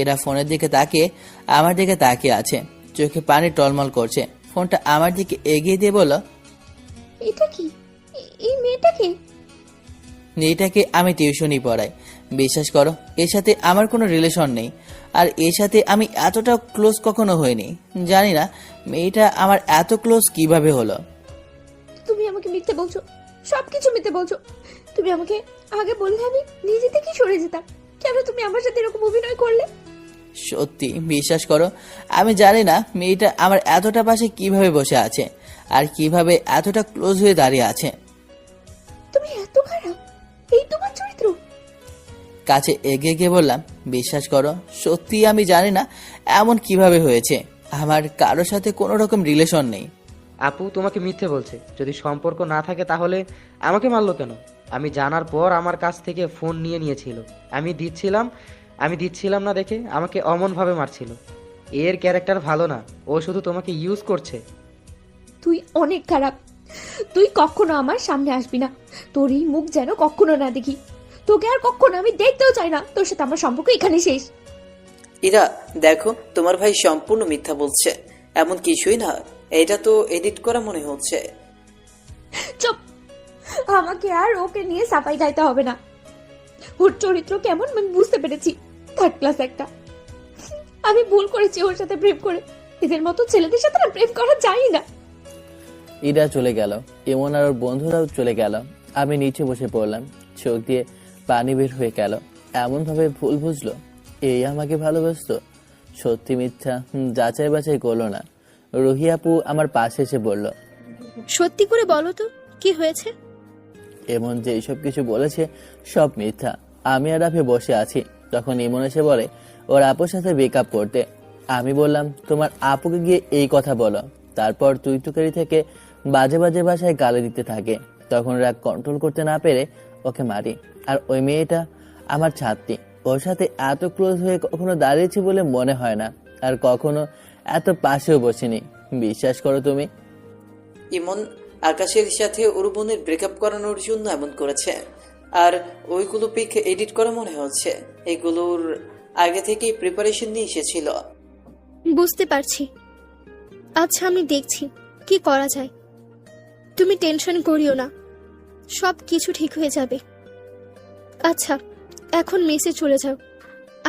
এরা ফোনের দিকে তাকিয়ে আমার দিকে তাকিয়ে আছে, চোখে পানি টলমল করছে। ফোনটা আমার দিকে এগিয়ে দিয়ে বলল, এটা কি? এই মেয়েটাকে? মেয়েটাকে আমি টিউশনই পড়াই। বিশ্বাস করো, এর সাথে আমার কোনো রিলেশন নেই। আর এর সাথে আমি এতটা ক্লোজ কখনো হইনি। জানি না মেয়েটা আমার এত ক্লোজ কিভাবে হলো। তুমি আমাকে মিথ্যে বলছো, সবকিছু মিথ্যে বলছো। তুমি আমাকে আগে বললে আমি নিজে থেকেই সরে যেতাম। কেন তুমি আমার সাথে এরকম অভিনয় করলে? সত্যি বিশ্বাস করো, আমি জানি না মেয়েটা আমার এতটা পাশে কিভাবে বসে আছে আর কিভাবে এতটা ক্লোজ হয়ে দাঁড়িয়ে আছে। তুমি এত খারাপ, এই তোমার চরিত্র? কাছে এগিয়ে গিয়ে বললাম, বিশ্বাস করো, সত্যি আমি জানি না এমন কিভাবে হয়েছে। আমার কারোর সাথে কোনো রকম রিলেশন নেই। আপু তোমাকে মিথ্যে বলছে। যদি সম্পর্ক না থাকে তাহলে আমাকে মারলো কেন? আমি জানার পর আমার কাছ থেকে ফোন নিয়েছিল। আমি দিচ্ছিলাম না দেখে আমাকে অমনভাবে মারছিল। এর ক্যারেক্টার ভালো না, ও শুধু তোমাকে ইউজ করছে। তুই অনেক খারাপ। তুই কখনো আমার সামনে আসবি না। তোর এই মুখ যেন কখনো না দেখি। তোকে আর কখনো আমি দেখতেও চাই না। তোর সাথে আমার সম্পর্ক এখানে শেষ। ইরা, দেখো তোমার ভাই সম্পূর্ণ মিথ্যা বলছে। এমন কিছুই না, এটা তো এডিট করা মনে হচ্ছে। চুপ! আমাকে আর ওকে নিয়ে সাফাই গাইতে হবে না। ওর চরিত্র কেমন আমি বুঝতে পেরেছি। থার্ড ক্লাস একটা। আমি ভুল করেছি ওর সাথে প্রেম করে। এদের মতো ছেলেদের সাথে না প্রেম করা যায় না। ইরা চলে গেল, এমন আর ওর বন্ধুরাও চলে গেল। আমি নিচে বসে পড়লাম, চোখ দিয়ে পানি বের হয়ে গেল। এমন ভাবে ভুল বুঝলো, এই আমাকে ভালোবাসতো? সত্যি মিথ্যা যাচাই বাছাই করলো না। রুহি আপু আমার পাশে এসে বলল, সত্যি করে বলো তো কি হয়েছে? এমন যে এইসব কিছু বলেছে সব মিথ্যা। আমি আর রাফি বসে আছি, তখন ইমন এসে বলে ওর আপুর সাথে ব্রেকআপ করতে। আমি বললাম, তোমার আপুকে গিয়ে এই কথা বলো। তারপর তুই তুকারি থেকে বাজে বাজে ভাষায় গালি দিতে থাকে। তখন রাগ কন্ট্রোল করতে না পেরে ওকে মারি। আর ওই মেয়েটা আমার ছাত্রী, ওর সাথে এত ক্লোজ হয়ে কখনো দাঁড়িয়েছি বলে মনে হয় না, আর কখনো এত পাশেও বসিনি। বিশ্বাস করো তুমি। ইমন আকাশের সাথে ওর বোনের ব্রেকআপ করানোর জন্য এমন করেছে। আর ওইগুলো পিক এডিট করা মনে হচ্ছে। এগুলোর আগে থেকেই প্রিপারেশন নিয়ে এসেছিল। বুঝতে পারছি। আচ্ছা, আমি দেখছি কি করা যায়। তুমি টেনশন করিও না, সব কিছু ঠিক হয়ে যাবে। আচ্ছা, এখন মেসে চলে যাও,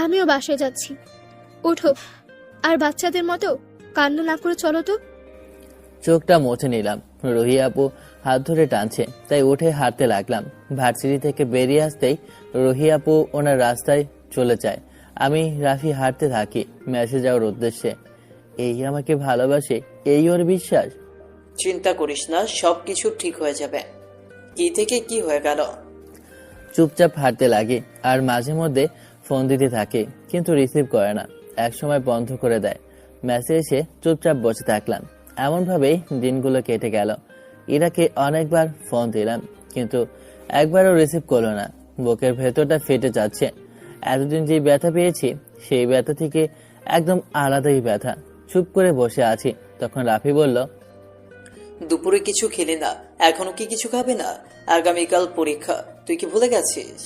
আমিও বাসায় যাচ্ছি। ওঠো, আর বাচ্চাদের মতো কান্না না করে চলো তো। চোখটা মুছে নিলাম, রুহি আপু হাত ধরে টানছে, তাই উঠে হাঁটতে লাগলাম। ভার্সিটি থেকে বেরিয়ে আসতেই রুহি আপু ওনার রাস্তায় চলে যায়। আমি রাফি হাঁটতে থাকি মেসে যাওয়ার উদ্দেশ্যে। এই আমাকে ভালোবাসে, এই ওর বিশ্বাস। চিন্তা করিস না, সবকিছু ঠিক হয়ে যাবে। কি থেকে কি হয়ে গেল? চুপচাপ হাঁটতে লাগে আর মাঝে মধ্যে ফোন দিতে থাকে, কিন্তু রিসিভ করে না। একসময় বন্ধ করে দেয়। মেসে এসে চুপচাপ বসে থাকলাম। এমনভাবেই দিনগুলো কেটে গেল। ইরাকে অনেকবার ফোন দিলাম, কিন্তু একবারও রিসিভ করলো না। বুকের ভেতরটা ফেটে যাচ্ছে। এতদিন যে ব্যথা পেয়েছি সেই ব্যথা থেকে একদম আলাদাই ব্যথা। চুপ করে বসে আছি, তখন রাফি বলল, দুপুরে কিছু খেলি না, এখনো কি কিছু খাবে না? আগামীকাল পরীক্ষা, তুই কি ভুলে গেছিস?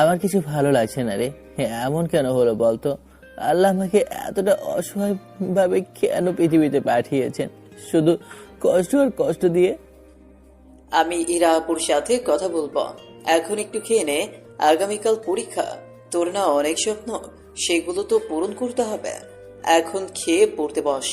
আমার কিছু ভালো লাগছে না রে। এমন কেন হলো বলতো? আল্লাহ আমাকে এতটা অসহায় ভাবে কেন পৃথিবীতে পাঠিয়েছেন, শুধু কষ্ট আর কষ্ট দিয়ে? আমি ইরা আপুর সাথে কথা বলবো, এখন একটু খেয়ে নে। আগামীকাল পরীক্ষা, তোর না অনেক স্বপ্ন, সেগুলো তো পূরণ করতে হবে। এখন খেয়ে পড়তে বস।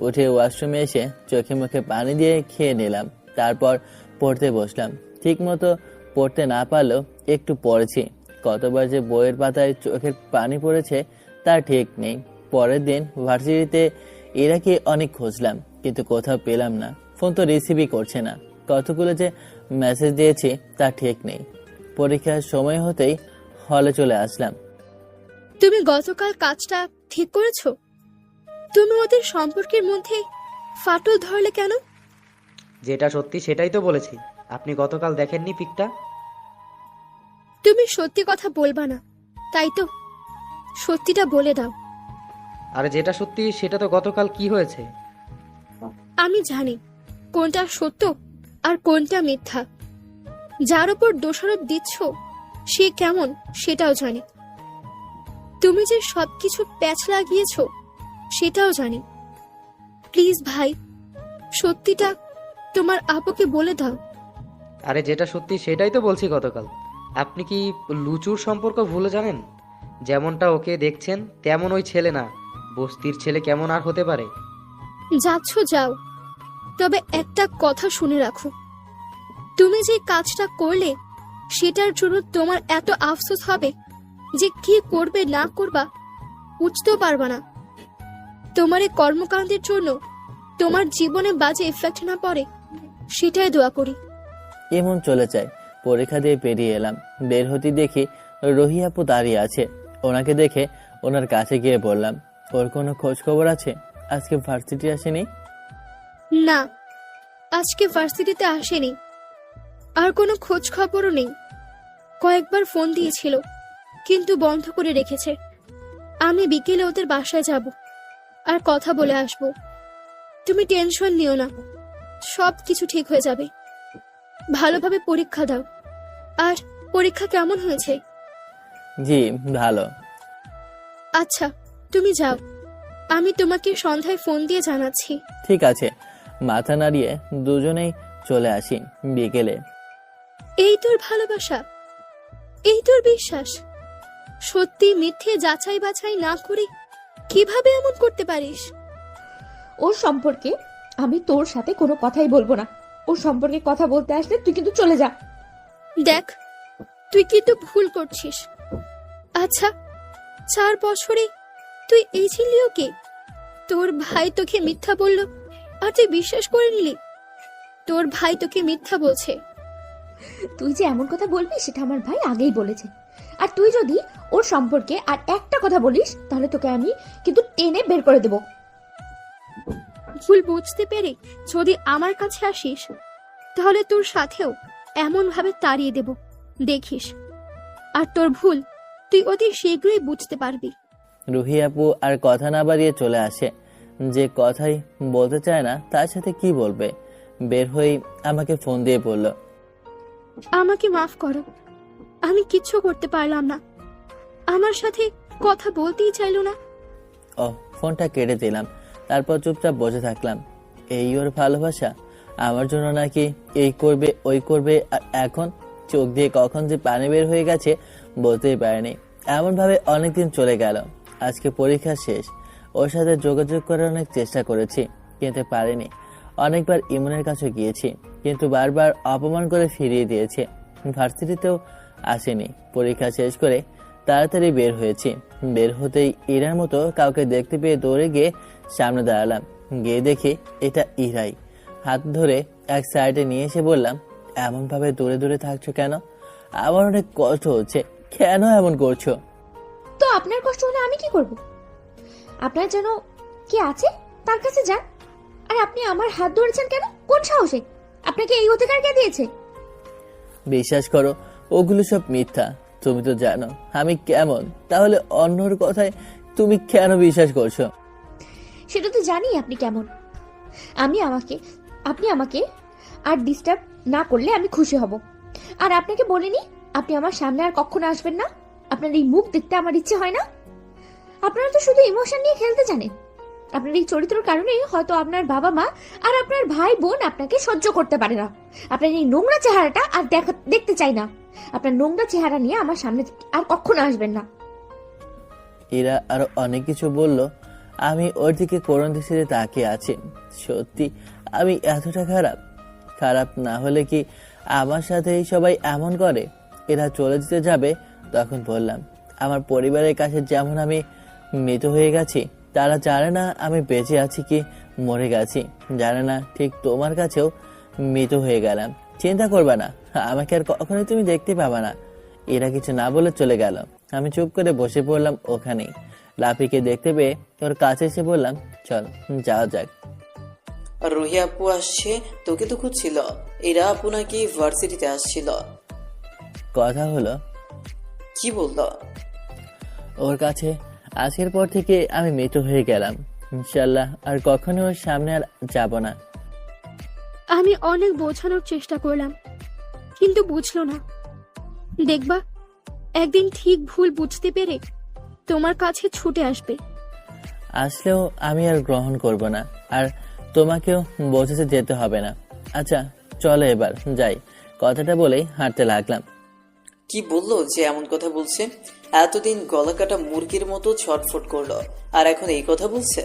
উঠে ওয়াশরুমে এসে চোখে মুখে পানি দিয়ে খেয়ে নিলাম। তারপর পড়তে বসলাম। ঠিক মতো পড়তে না পারলেও একটু পড়েছি। কতবার যে বইয়ের পাতায় চোখের পানি পড়েছে তার ঠিক নেই। পরের দিন ভার্সিটিতে ইরাকে অনেক খুঁজলাম, কিন্তু কোথাও পেলাম না। ফোন তো রিসিভই করছে না। কতগুলো যে মেসেজ দিয়েছি তা ঠিক নেই। পরীক্ষার সময় হতেই হলে চলে আসলাম। তুমি গতকাল কাজটা ঠিক করেছো? তুমি ওদের সম্পর্কের মধ্যে ফাটল ধরলে কেন? যেটা সত্যি সেটাই তো বলেছি। আপনি গতকাল দেখেননি পিকটা? তুমি সত্যি কথা বলবা না, তাই তো? সত্যিটা বলে দাও। আর যেটা সত্যি সেটা তো গতকাল কি হয়েছে। আমি জানি কোনটা সত্য আর কোনটা মিথ্যা। যার উপর দোষারোপ দিচ্ছ সে কেমন সেটাও জানি। তুমি যে সবকিছু প্যাচ লাগিয়েছো সেটাও জানি। প্লিজ ভাই, সত্যিটা তোমার আপুকে বলে দাও। আরে যেটা সত্যি সেটাই তো বলছি গতকাল। আপনি কি লুচুর সম্পর্ক ভুলে জানেন? যেমনটা ওকে দেখছেন তেমন ওই ছেলে না। বস্তির ছেলে কেমন আর হতে পারে? যাচ্ছ যাও, তবে একটা কথা শুনে রাখো। তুমি যে কাজটা করলে সেটার জন্য তোমার এত আফসোস হবে যে কি করবে না করবা উঠতেও পারবা না। তোমার এই কর্মকাণ্ডের জন্য তোমার জীবনে বাজে এফেক্ট না পড়ে, সেটাই দোয়া করি। এমন চলে যায়। পরীক্ষা দিয়ে পেরিয়ে এলাম। বের হতে দেখি রোহি আপু দাঁড়িয়ে আছে। ওনাকে দেখে ওনার কাছে গিয়ে বললাম, ওর কোনো খোঁজ খবর আছে? আজকে ভার্সিটি আসেনি? না, আজকে ভার্সিটিতে আসেনি। আর কোনো খোঁজ খবরও নেই। কয়েকবার ফোন দিয়েছিল, কিন্তু বন্ধ করে রেখেছে। আমি বিকেলে ওদের বাসায় যাব আর কথা বলে আসব। তুমি টেনশন নিও না, সব কিছু ঠিক হয়ে যাবে। ভালোভাবে পরীক্ষা দাও। আর পরীক্ষা কেমন হয়েছে? জি ভালো। আচ্ছা, তুমি যাও, আমি তোমাকে সন্ধ্যায় ফোন দিয়ে জানাচ্ছি। ঠিক আছে। মাথা নাড়িয়ে দুজনেই চলে আসি। বিকেলে এই তোর ভালোবাসা, এই তোর বিশ্বাস। সত্যি মিথ্যে যাচাই বাছাই না করে কিভাবে এমন করতে পারিস? ওর সম্পর্কে আমি তোর সাথে কোনো কথাই বলবো না। ওর সম্পর্কে কথা বলতে আসলে তুই কিন্তু চলে যা। দেখ, তুই কিন্তু ভুল করছিস। আচ্ছা, 4 বছরে তুই এই ছিলি ওকে? তোর ভাই তোকে মিথ্যা বলল আর তুই বিশ্বাস করে নিলি? তোর ভাই তোকে মিথ্যা বলছে। তুই যে এমন কথা বলবি সেটা আমার ভাই আগেই বলেছে। আর তুই যদি ওর সম্পর্কে আর একটা কথা বলিস তাহলে তোকে আমি কিন্তু টেনে বের করে দেব। ভুল বুঝতে পেরে যদি আমার কাছে আসিস, তাহলে তোর সাথেও এমন ভাবে তাড়িয়ে দেব, দেখিস। আর তোর ভুল তুই অতি শীঘ্রই বুঝতে পারবি। রুহি আপু আর কথা না বাড়িয়ে চলে আসে। যে কথাই বলতে চায় না তার সাথে কি বলবে। বের হয়ে আমাকে ফোন দিয়ে বলল, আমাকে মাফ করো, আমি কিচ্ছু করতে পারলাম না। আমার সাথে কথা বলতেই চাইলো না। ও, ফোনটা কেটে দিলাম। তারপর চুপচাপ বসে থাকলাম। এই ওর ভালোবাসা? আমার জন্য নাকি এই করবে ওই করবে, আর এখন চোখ দিয়ে কখন যে পানি বের হয়ে গেছে বলতেই পারিনি। এমন ভাবে অনেকদিন চলে গেল। আজকে পরীক্ষা শেষ। ওর সাথে যোগাযোগ করার অনেক চেষ্টা করেছি, কিন্তু পারিনি। অনেকবার ইমনের কাছে গিয়েছি, কিন্তু বারবার অপমান করে ফিরিয়ে দিয়েছে। ভার্সিটিতেও আসেনি। পরীক্ষা শেষ করে তাড়াতাড়ি বের হয়েছি। বের হতেই ইরার মতো কাউকে দেখতে পেয়ে দৌড়ে গিয়ে সামনে দাঁড়ালাম। গিয়ে দেখি এটা ইরাই। হাত ধরে এক সাইডে নিয়ে এসে বললাম, এমন ভাবে দূরে দূরে থাকছো কেন? আমার অনেক কষ্ট হচ্ছে, কেন এমন করছো? তো আপনার কষ্ট হলে আমি কি করব? আপনার যেন কি আছে তার কাছে যান। আর আপনি আমার হাত ধরেছেন কেন? কোন সাহসে? আপনাকে এই অধিকার কে দিয়েছে? বিশ্বাস করো, ওগুলো সব মিথ্যা। তুমি তো জানো আমি কেমন, তাহলে অন্যর কথায় তুমি কেন বিশ্বাস করছো? সেটা তো জানি আপনি কেমন। আপনি আমাকে আর ডিস্টার্ব না করলে আমি খুশি হব। আর আপনাকে বলিনি আপনি আমার সামনে আর কখনো আসবেন না? আপনার এই মুখ দেখতে আমার ইচ্ছে হয় না? আপনারা তো শুধু ইমোশন নিয়ে খেলতে জানেন। আপনার এই চরিত্রের কারণে হয়তো আপনার বাবা মা আর আপনার ভাই বোন আপনাকে সহ্য করতে পারে না। আপনার এই নোংরা চেহারাটা আর দেখতে চাই না। আপনার নোংরা চেহারা নিয়ে আমার সামনে আর কখনো আসবেন না। এরা আরো অনেক কিছু বলল। আমি ওর দিকে করুণ দৃষ্টিতে তাকিয়ে আছি। সত্যি আমি এতটা খারাপ না হলে কি আমার সাথে সবাই এমন করে? এরা চলে যেতে যাবে তখন বললাম, আমার পরিবারের কাছে যেমন আমি মৃত হয়ে গেছি, তারা জানে না আমি বেঁচে আছি কি মরে গেছি। জানে না ঠিক তোমার কাছেও মৃত হয়ে গেলাম। চিন্তা করবে না, আমাকে আর কখনোই তুমি দেখতে পাবা না। এরা কিছু না বলে চলে গেল। আমি চুপ করে বসে পড়লাম ওখানেই। লাপিকে দেখতে পেয়ে ওর কাছে এসে বললাম, চল যাওয়া যাক। রুহি আপু আসছে, তোকে তো খুঁজছিল। এরা আপু নাকি ভার্সিটিতে আসছিল। কথা হলো, কি বললো? ওর কাছে আজকের পর থেকে আমি মৃত হয়ে গেলাম। ইনশাল্লাহ আর কখনো ওর সামনে আর যাব না। আমি অনেক বোঝানোর চেষ্টা করলাম, কিন্তু বুঝলো না। দেখবা, একদিন ঠিক ভুল বুঝতে পেরে তোমার কাছে ছুটে আসবে। আসলেও আমি আর গ্রহণ করব না, আর তোমাকেও বোঝাতে যেতে হবে না। আচ্ছা চলো এবার যাই। কথাটা বলেই হাঁটতে লাগলাম। কি বললো যে এমন কথা বলছে? এতদিন গলা কাটা মুরগির মতো ছটফট করলো, আর এখন এই কথা বলছে?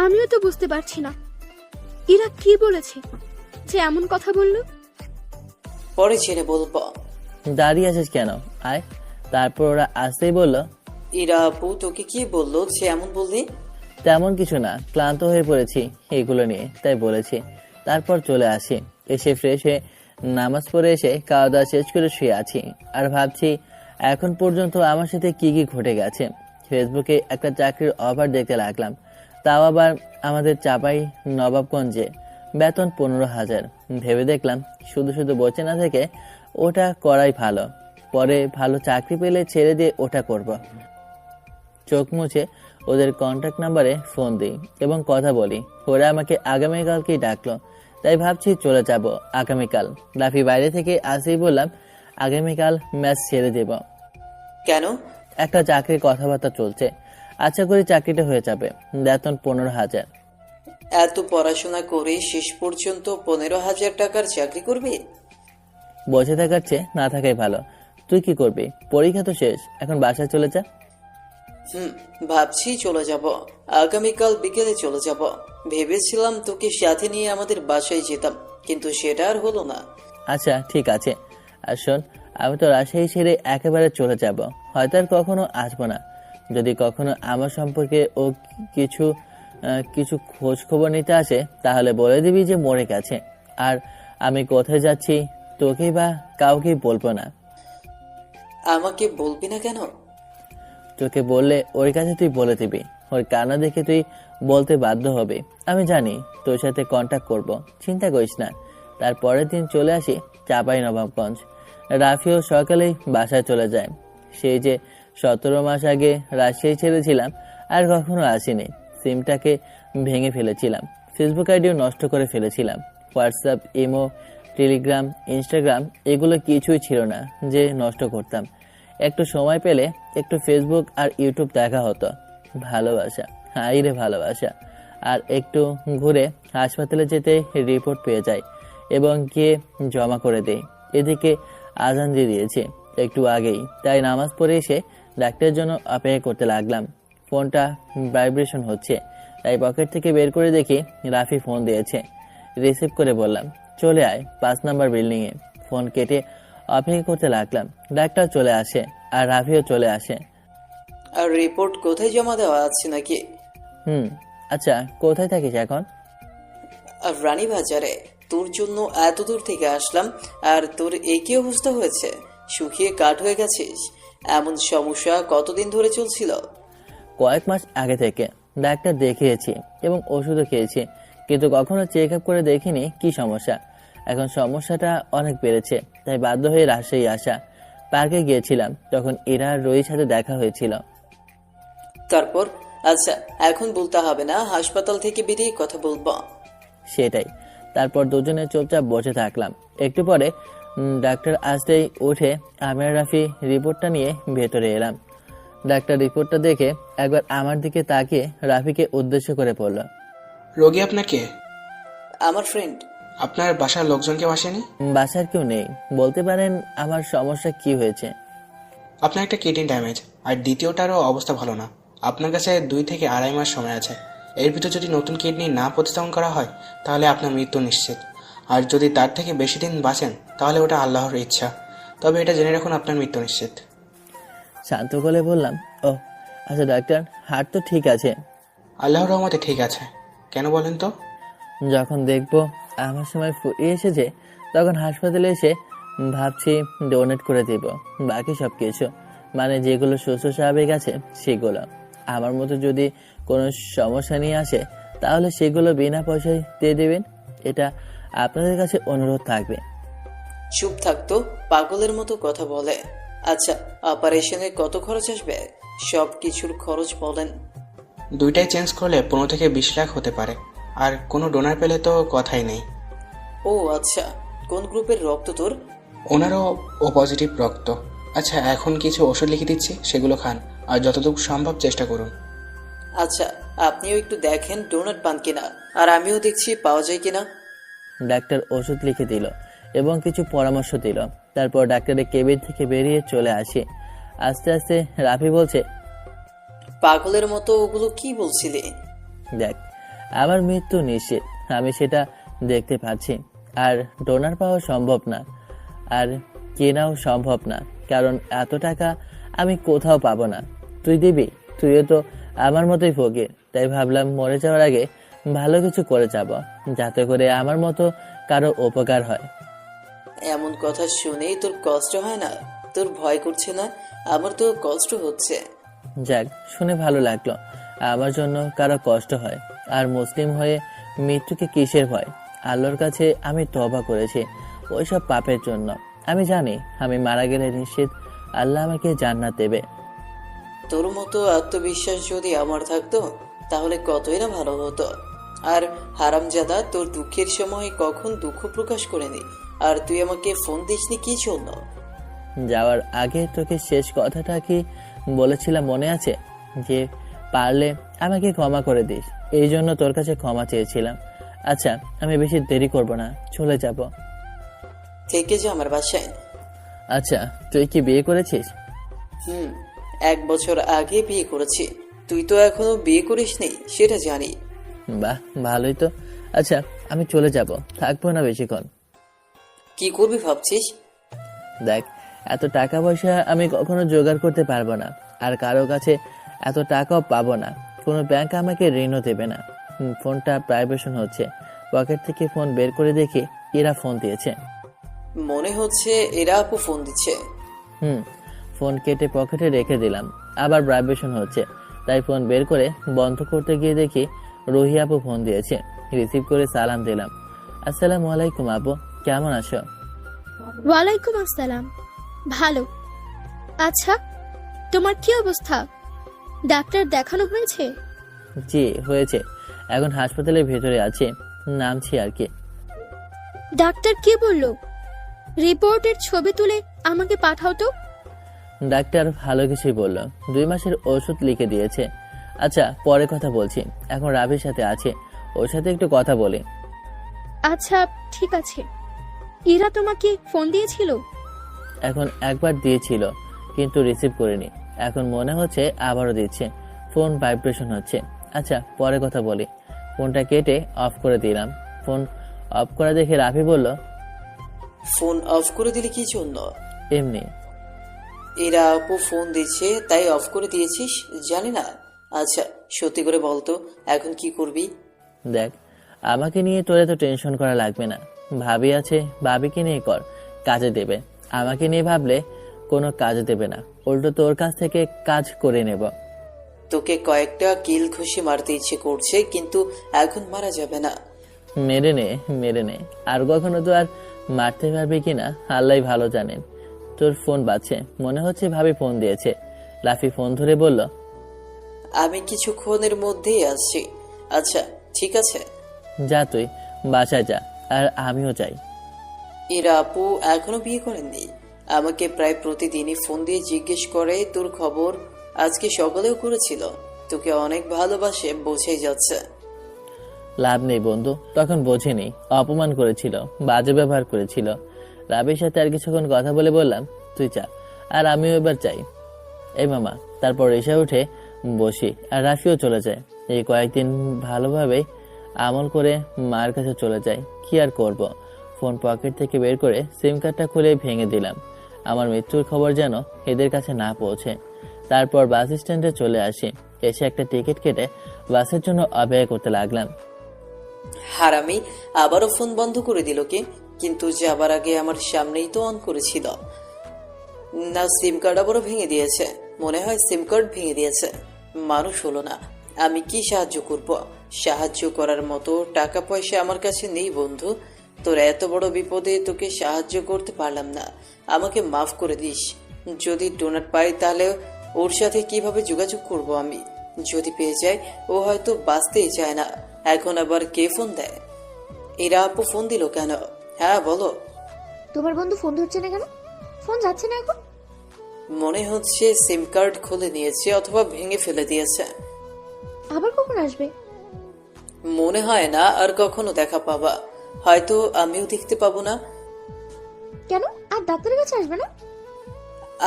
আমিও তো বুঝতে পারছি না এরা কি বলেছে যে এমন কথা বললো। পরে ছেড়ে বলবো। দাঁড়িয়ে আছিস কেন? আয়। তারপর ওরা আসতেই বলল, ইরা আপু তোকে কি বললো যে এমন বললি? তেমন কিছু না, ক্লান্ত হয়ে পড়েছি এগুলো নিয়ে, তাই বলেছি। তারপর চলে আসি। এসে ফ্রেশ হয়ে নামাজ পড়ে এসে খাওয়া দাওয়া শেষ করে শুয়ে আছি আর ভাবছি এখন পর্যন্ত আমার সাথে কি কি ঘটে গেছে। ফেসবুকে একটা চাকরির অফার দেখতে লাগলাম, তাও আবার আমাদের চাপাই নবাবগঞ্জে, বেতন 15,000। ভেবে দেখলাম শুধু শুধু বসে না থেকে ওটা করাই ভালো, পরে ভালো চাকরি পেলে ছেড়ে দিয়ে ওটা করব। চোখ মুছে ওদের কন্ট্যাক্ট নাম্বারে ফোন দিই এবং কথা বলি। ওরা আমাকে আগামীকালকেই ডাকলো, তাই ভাবছি চলে যাব আগামীকাল। রাফি বাইরে থেকে আসেই বললাম আগামীকাল ম্যাচ ছেড়ে দেব। কেন? একটা চাকরির কথাবার্তা চলছে, আশা করি চাকরিটা হয়ে যাবে। বেতন 15,000। এত পড়াশোনা করে শেষ পর্যন্ত 15,000 টাকার চাকরি করবি? বসে থাকার চেয়ে না থাকাই ভালো। তুই কি করবি? পরীক্ষা তো শেষ, এখন বাসায় চলে যা। ভাবছি চলে যাব, আগামীকাল বিকেলে চলে যাব। ভেবেছিলাম তোকে সাথে নিয়ে আমাদের বাসায় যেতাম, কিন্তু সেটা আর হলো না। আচ্ছা ঠিক আছে। আর শোন, আমি তো রাজশাহী ছেড়ে একেবারে চলে যাব, হয়তো আর কখনো আসবো না। যদি কখনো আমার সম্পর্কে ও কিছু কিছু খোঁজ খবর নিতে আসে তাহলে বলে দিবি যে মরে গেছে। আর আমি কোথায় যাচ্ছি তোকেই বা কাউকেই বলবো না। আমাকে বলবি না কেন? তোকে বললে ওর কাছে তুই বলে দিবি, ওর কান্না দেখে তুই বলতে বাধ্য হবে। আমি জানি তোর সাথে কন্ট্যাক্ট করব, চিন্তা করিস না। তার পরের দিন চলে আসি চাপাই নবাবগঞ্জ। রাফিও সকালেই বাসায় চলে যায়। সেই যে 17 মাস আগে রাজশাহী ছেড়েছিলাম আর কখনো আসিনি। সিমটাকে ভেঙে ফেলেছিলাম, ফেসবুক আইডিও নষ্ট করে ফেলেছিলাম। হোয়াটসঅ্যাপ, ইমো, টেলিগ্রাম, ইনস্টাগ্রাম এগুলো কিছুই ছিল না যে নষ্ট করতাম। একটু সময় পেলে একটু ফেসবুক আর ইউটিউব দেখা হতো। ভালোবাসা, হাই রে ভালোবাসা। আর একটু ঘুরে হাসপাতালে যেতে রিপোর্ট পেয়ে যাই এবং গিয়ে জমা করে দেই। এদিকে আজান দিয়ে দিয়েছে একটু আগেই, তাই নামাজ পড়ে এসে ডাক্তারের জন্য অপেক্ষা করতে লাগলাম। ফোনটা ভাইব্রেশন হচ্ছে, তাই পকেট থেকে বের করে দেখি রাফি ফোন দিয়েছে। রিসিভ করে বললাম চলে আয় 5 নাম্বার বিল্ডিংয়ে। ফোন কেটে অপেক্ষা করতে লাগলাম। ডাক্তার চলে আসে আর রাফিও চলে আসে। আর রিপোর্ট কোথায় জমা দেওয়া আছে নাকি? আচ্ছা, কোথায় থাকিস এখন? আর রানীবাজারে। তোর জন্য এত দূর থেকে আসলাম, আর তোর একই অবস্থা হয়েছে? শুকিয়ে কাঠ হয়ে গেছিস? এমন সমস্যা কতদিন ধরে চলছিল? কয়েক মাস আগে থেকে ডাক্তার দেখিয়েছি এবং ওষুধও খেয়েছি, কিন্তু কখনো চেক আপ করে দেখিনি কি সমস্যা। এখন সমস্যাটা অনেক বেড়েছে, তাই বাধ্য হয়ে রাজশাহী আসা। পার্কে গিয়েছিলাম, তখন ইরা আর রোহির সাথে দেখা হয়েছিল। তারপর? আচ্ছা, এখন বলতে হবে না, হাসপাতাল থেকে বেরিয়ে কথা বলবো। সেটাই। তারপর দুজনে চুপচাপ বসে থাকলাম। একটু পরে ডাক্তার আসতেই উঠে আমি আর রাফি রিপোর্টটা নিয়ে ভেতরে এলাম। ডাক্তার রিপোর্টটা দেখে একবার আমার দিকে তাকিয়ে রাফিকে উদ্দেশ্য করে বলল, রোগী আপনার কে? আমার ফ্রেন্ড। আপনার বাসার লোকজনকে বাসেনি? বাসার কেউ নেই। বলতে পারেন আমার সমস্যা কি হয়েছে? আপনার একটা কিডনি ড্যামেজ, আর দ্বিতীয়টারও অবস্থা ভালো না। আপনার কাছে 2 থেকে 2.5 মাস সময় আছে। এর ভিতর যদি নতুন কিডনি না প্রতিস্থাপন করা হয় তাহলে আপনার মৃত্যু নিশ্চিত। আর যদি তার থেকে বেশি দিন বাঁচেন তাহলে ওটা আল্লাহর ইচ্ছা, তবে এটা জেনে রাখুন আপনার মৃত্যু নিশ্চিত। শান্ত গলায় বললাম, ও আচ্ছা ডাক্তার, হার্ট তো ঠিক আছে? আল্লাহর রহমতে ঠিক আছে। কেন বলেন তো? যখন দেখবো আমার সময় ফুরিয়ে এসেছে তখন হাসপাতালে এসে ভাবছি ডোনেট করে দিব বাকি সব কিছু, মানে যেগুলো সুস্থ স্বাভাবিক আছে সেগুলো। আমার মতো যদি কোনো সমস্যা নিয়ে আসে তাহলে সেগুলো বিনা পয়সায় দিয়ে দেবেন, এটা আপনাদের কাছে অনুরোধ থাকবে। চুপ থাকতো, পাগলের মতো কথা বলে। আচ্ছা, অপারেশনে কত খরচ আসবে? সব কিছুর খরচ বলেন। 2টাই চেঞ্জ করলে 15 থেকে 20 লাখ হতে পারে, আর কোনো ডোনার পেলে তো কথাই নেই। ও আচ্ছা, কোন গ্রুপের রক্ত তোর? ওনারও ও পজিটিভ রক্ত। আচ্ছা, এখন কিছু ওষুধ লিখে দিচ্ছি, সেগুলো খান আর যতটুকু সম্ভব চেষ্টা করুন। আচ্ছা, আপনিও একটু দেখেন ডোনাট পান কিনা, আর আমিও দেখছি পাওয়া যায় কিনা। ডাক্তার ওষুধ লিখে দিল এবং কিছু পরামর্শ দিল। তারপর ডাক্তারের কেবিন থেকে বেরিয়ে চলে আসি। আস্তে আস্তে রাফি বলছে, পাগলের মতো ওগুলো কি বলছিলি? দেখ, আমার মৃত্যু নিশ্চিত, আমি সেটা দেখতে পাচ্ছি। আর ডোনার পাওয়া সম্ভব না, আর কেনাও সম্ভব না, কারণ এত টাকা আমি কোথাও পাবো না। তুই দিবি? তুইও তো আমার মতোই ফকির, তাই ভাবলাম মরে যাওয়ার আগে ভালো কিছু করে যাব, যাতে করে আমার মতো কারো উপকার হয়। এমন কথা শুনেই তোর কষ্ট হয় না? তোর ভয় করছে না? আমার তো কষ্ট হচ্ছে। যাক, শুনে ভালো লাগলো আমার জন্য কারো কষ্ট হয়। আর মুসলিম হয়ে মৃত্যুকে কিসের ভয়? আল্লাহর কাছে আমি তওবা করেছি ওইসব পাপের জন্য। আমি জানি আমি মারা গেলে নিশ্চিত আল্লাহ আমাকে জান্নাত দেবে। তোর মতো আত্মবিশ্বাস যদি আমার থাকতো তাহলে কতই না ভালো হতো। আর হারামজাদা, তোর দুঃখের সময় কখন দুঃখ প্রকাশ করেনি, আর তুই আমাকে ফোন দিসনি কি জন্য? যাওয়ার আগে তোকে শেষ কথাটা কি বলেছিলাম মনে আছে? যে পারলে আমাকে ক্ষমা করে দিস, এই জন্য তোর কাছে ক্ষমা চেয়েছিলাম। আচ্ছা, আমি বেশি দেরি করব না, চলে যাব। থেকে যা আমার বাসায়। আচ্ছা, তুই কি বিয়ে করেছিস? 1 বছর আগে বিয়ে করেছি। তুই তো এখনো বিয়ে করিসনি, সেটা জানি। বাহ, ভালোই তো। আচ্ছা, আমি চলে যাব, থাকবো না বেশিক্ষণ। কি করবি ভাবছিস? দেখ, এত টাকা পয়সা আমি কখনো জোগাড় করতে পারবো না, আর কারো কাছে এত টাকাও পাবো না। কোনো ব্যাংক আমাকে ঋণও দেবে না। ফোনটা প্রাইভেশন হচ্ছে, পকেট থেকে ফোন বের করে দেখি এরা ফোন দিয়েছে। মনে হচ্ছে এরা আপু ফোন দিচ্ছে। ফোন কেটে পকেটে রেখে দিলাম। আবার ভাইব্রেশন হচ্ছে, তাই ফোন বের করে বন্ধ করতে গিয়ে দেখি রুহি আপু ফোন দিয়েছে। রিসিভ করে সালাম দিলাম। আসসালামু আলাইকুম আপু, কেমন আছো? ওয়ালাইকুম আসসালাম। ভালো। আচ্ছা, তোমার কি অবস্থা? ডাক্তার দেখানো হয়েছে? জি হয়েছে, এখন হাসপাতালের ভেতরে আছি, নামছি আর কি। ডাক্তার কি বললো? রিপোর্টের ছবি তুলে আমাকে পাঠাও তো। ডাক্তার ভালো কিছুই বললো, 2 মাসের ওষুধ লিখে দিয়েছে। আচ্ছা, পরে কথা বলছি, এখন রাবির সাথে আছে, ওর সাথে একটু কথা বলি। আচ্ছা ঠিক আছে। ইরা তোমাকে ফোন দিয়েছিল? এখন একবার দিয়েছিল, কিন্তু রিসিভ করিনি। এখন মনে হচ্ছে আবারও দিচ্ছে। ফোন ভাইব্রেশন হচ্ছে। আচ্ছা, পরে কথা বলি। ফোনটা কেটে অফ করে দিলাম। ফোন অফ করা দেখে রাফি বলল, ফোন অফ করে দিলে কি জন্য? এমনি। এরা আপু ফোন দিচ্ছে তাই অফ করে দিয়েছিস? জানি না। আচ্ছা সত্যি করে বলতো, এখন কি করবি? দেখ, আমাকে নিয়ে তোর এত টেনশন করা লাগবে না। ভাবি আছে, ভাবিকে নিয়ে কর, কাজে দেবে। আমাকে নিয়ে ভাবলে কোনো কাজে দেবে না, উল্টো তোর কাছ থেকে কাজ করে নেব। তোকে কয়েকটা কিল ঘুষি মারতে ইচ্ছে করছে, কিন্তু এখন মারা যাবে না। মেরে নে, মেরে নে। আর কখনো তো আর মারতে পারবে কিনা আল্লাহ ভালো জানেন। তোর ফোন বাজছে, মনে হচ্ছে ভাবি ফোন দিয়েছে। রাফি ফোন ধরে বলল, আমি কিছুক্ষণের মধ্যেই আসছি। আচ্ছা ঠিক আছে। যা তুই বাসায় যা, আর আমিও যাই। এরা আপু এখনো বিয়ে করেননি। আমাকে প্রায় প্রতিদিনই ফোন দিয়ে জিজ্ঞেস করে তোর খবর। আজকে সকালেও করেছিল। তোকে অনেক ভালোবাসে, বোঝাই যাচ্ছে। লাভ নেই বন্ধু, তখন বোঝেনি, অপমান করেছিল, বাজে ব্যবহার করেছিল। রাবির সাথে আর কিছুক্ষণ কথা বলে বললাম, তুই যা, আর আমিও এবার চাই। এই মামা, তারপর এসে উঠে বসি, আর রাফিও চলে যায়। এই কয়েকদিন ভালোভাবে আমল করে মার কাছে চলে যায়। কি আর করব, ফোন পকেট থেকে বের করে সিম কার্ডটা খুলে ভেঙে দিলাম। আমার মৃত্যুর খবর যেন এদের কাছে না পৌঁছে। তারপর বাস স্ট্যান্ডে চলে আসি। এসে একটা টিকিট কেটে বাসের জন্য অপেক্ষা করতে লাগলাম। হারামি আবারও ফোন বন্ধ করে দিল কে? কিন্তু যাবার আগে আমার সামনেই তো অন করেছিল না। সিম কার্ড আবারও ভেঙে দিয়েছে। মনে হয় সিম কার্ড ভেঙে দিয়েছে। মানুষ হলো না। আমি কি সাহায্য করব? সাহায্য করার মতো টাকা পয়সা আমার কাছে নেই বন্ধু। তোর এত বড় বিপদে তোকে সাহায্য করতে পারলাম না, আমাকে মাফ করে দিস। যদি ডোনাট পাই তাহলে ওর সাথে কিভাবে যোগাযোগ করব আমি? যদি পেয়ে যাই, ও হয়তো বাঁচতেই চায় না। এখন আবার কে ফোন দেয়? এরা আপু ফোন দিল কেন? হ্যাঁ বলো। তোমার বন্ধু ফোন ধরছে না কেন? ফোন যাচ্ছে না এখন? মনে হচ্ছে সিম কার্ড খুলে নিয়েছে অথবা ভেঙে ফেলে দিয়েছে। আবার কখন আসবে? মনে হয় না আর কখনো দেখা পাবা। হয়তো আমিও দেখতে পাবো না। কেন আর ডাক্তারের কাছে আসবে না?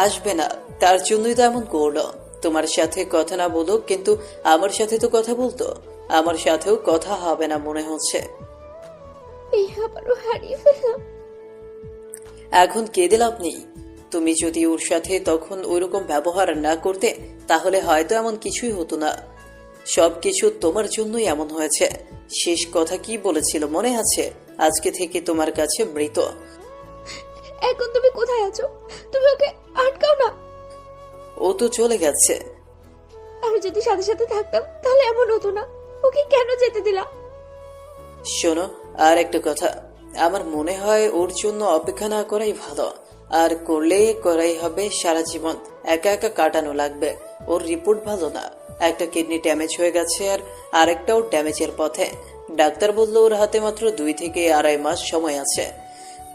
আসবে না, তার জন্যই তো এমন করলো। তোমার সাথে কথা না বলুক, কিন্তু আমার সাথে তো কথা বলতো। আমার সাথেও কথা হবে না মনে হচ্ছে। এই আবারও হারিয়ে ফেললাম। এখন কেঁদে লাভ নেই। তুমি যদি ওর সাথে তখন ওইরকম ব্যবহার না করতে তাহলে হয়তো এমন কিছুই হতো না। সবকিছু তোমার জন্যই এমন হয়েছে। শেষ কথা কি বলেছিল মনে আছে? আজকে থেকে তোমার কাছে মৃত। এখন তুমি কোথায় আছো? তুমি ওকে আটকাও না। ও তো চলে গেছে। আমি যদি সাথে সাথে থাকতাম তাহলে এমন হতো না। ওকে কেন যেতে দিলা? শোনো, আর একটা কথা, আমার মনে হয় ওর জন্য অপেক্ষা না করাই ভালো। আর করলে করাই হবে সারা জীবন, একা একা কাটানো লাগবে। ওর রিপোর্ট ভালো না, একটা কিডনি ড্যামেজ হয়ে গেছে আর আরেকটাও ড্যামেজের পথে। ডাক্তার বললো ওর হাতে মাত্র 2 থেকে 2.5 মাস সময় আছে।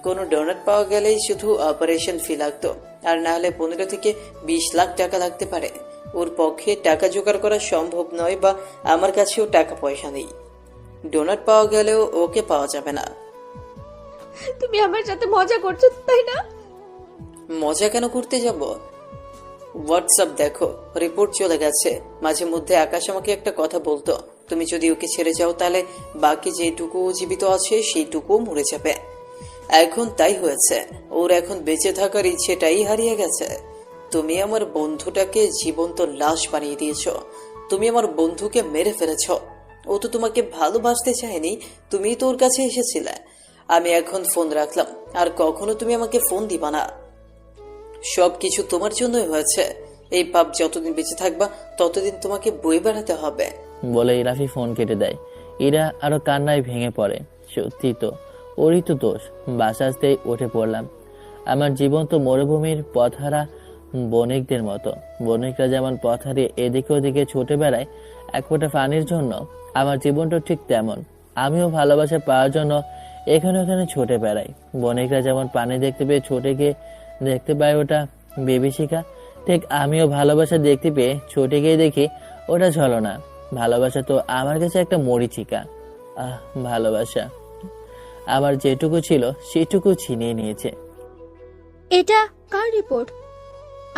কোনো ডোনার পাওয়া গেলেই শুধু অপারেশন ফি লাগতো, আর না হলে 15 থেকে 20 লাখ টাকা লাগতে পারে। ওর পক্ষে টাকা জোগাড় করা সম্ভব নয়, বা আমার কাছেও টাকা পয়সা নেই। ডোনার পাওয়া গেলেও ওকে পাওয়া যাবে না। তুমি আমার সাথে মজা করছো তাই না? মজা কেন করতে যাব? হোয়াটসঅ্যাপ দেখো, রিপোর্ট চলে গেছে। মাঝে মধ্যে আকাশ আমাকে একটা কথা বলতো, তুমি যদি ওকে ছেড়ে যাও তাহলে বাকি যেটুকু জীবিত আছে সেইটুকু মরে যাবে। এখন তাই হয়েছে। ওর এখন বেঁচে থাকার ইচ্ছেটাই হারিয়ে গেছে। তুমি আমার বন্ধুটাকে জীবন্ত লাশ বানিয়ে দিয়েছ। তুমি আমার বন্ধুকে মেরে ফেলেছ। ও তো তোমাকে ভালোবাসতে চায়নি, তুমি তো ওর কাছে এসেছিলে। আমি এখন ফোন রাখলাম, আর কখনো তুমি আমাকে ফোন দিবা না। সবকিছু তোমার জন্যই হয়েছে। এই পাপ যতদিন বেঁচে থাকবা ততদিন তোমাকে বয়ে বেড়াতে হবে। বলে রাফি ফোন কেটে দেয়। ইরা আরো কান্নায় ভেঙে পড়ে। সত্যি তো, ওরই তো দোষ। বাসা আসতেই উঠে পড়লাম। আমার জীবন তো মরুভূমির পথহারা বণিকদের মতো। বণিকরা যেমন পথ হারিয়ে এদিকে ওদিকে ছুটে বেড়ায় এক ফোঁটা পানির জন্য, আমার জীবনটা ঠিক তেমন। আমিও ভালোবাসা পাওয়ার জন্য এখানে ওখানে ছুটে বেড়াই। বণিকরা যেমন পানি দেখতে পেয়ে ছুটে গিয়ে দেখতে পায় ওটা বিভীষিকা, ঠিক আমিও ভালোবাসা দেখতে পেয়ে ছুটে গিয়ে দেখি ওটা ছলনা। ভালোবাসা তো আমার কাছে একটা মরীচিকা। ভালোবাসা আমার যেটুকু ছিল সেটুকু ছিনিয়ে নিয়েছে। এটা কার রিপোর্ট?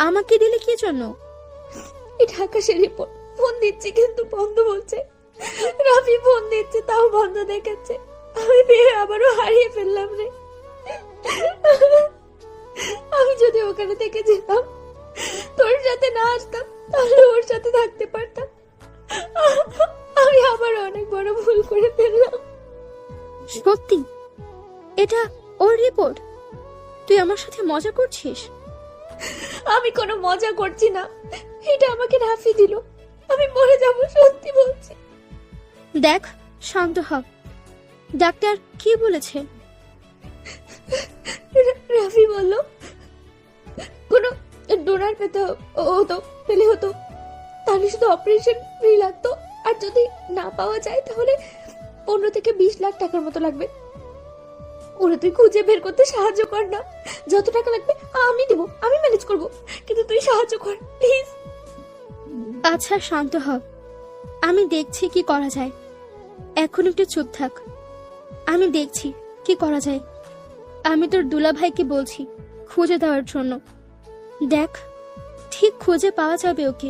আমাকে দিলে কি জন্য? এটা আকাশের রিপোর্ট। ফোন দিচ্ছি কিন্তু বন্ধ বলছে। রাফি ফোন দিচ্ছে তাও বন্ধ দেখাচ্ছে। আমি পেয়ে আবারও হারিয়ে ফেললাম রে। আমি যদি ওখানে থেকে যেতাম, তোর সাথে না আসতাম, তাহলে ওর সাথে থাকতে পারতাম। আমি আবার অনেক বড় ভুল করে ফেললাম। সত্যি এটা ওর রিপোর্ট? তুই আমার সাথে মজা করছিস? আমি কোনো মজা করছি না, এটা আমাকে রাফি দিল। আমি মরে যাব, সত্যি বলছি। দেখ, শান্ত হ। ডাক্তার কি বলেছে? রাফি বলল কোনো ডোনার পেতে হতো, পেলে হতো, তাহলে শুধু অপারেশন ফি লাগতো। আর যদি না পাওয়া যায় তাহলে 15 থেকে 20 লাখ টাকার মতো লাগবে। ওরা তুই খুঁজে বের করতে সাহায্য কর না। যত টাকা লাগবে আমি দেব, আমি ম্যানেজ করব, কিন্তু তুই সাহায্য কর প্লিজ। আচ্ছা শান্ত হ, আমি দেখছি কি করা যায়। এখন একটু চুপ থাক, আমি দেখছি কি করা যায়। আমি তোর দুলাভাইকে বলছি খুঁজে দেওয়ার জন্য। দেখ, ঠিক খুঁজে পাওয়া যাবে ওকে।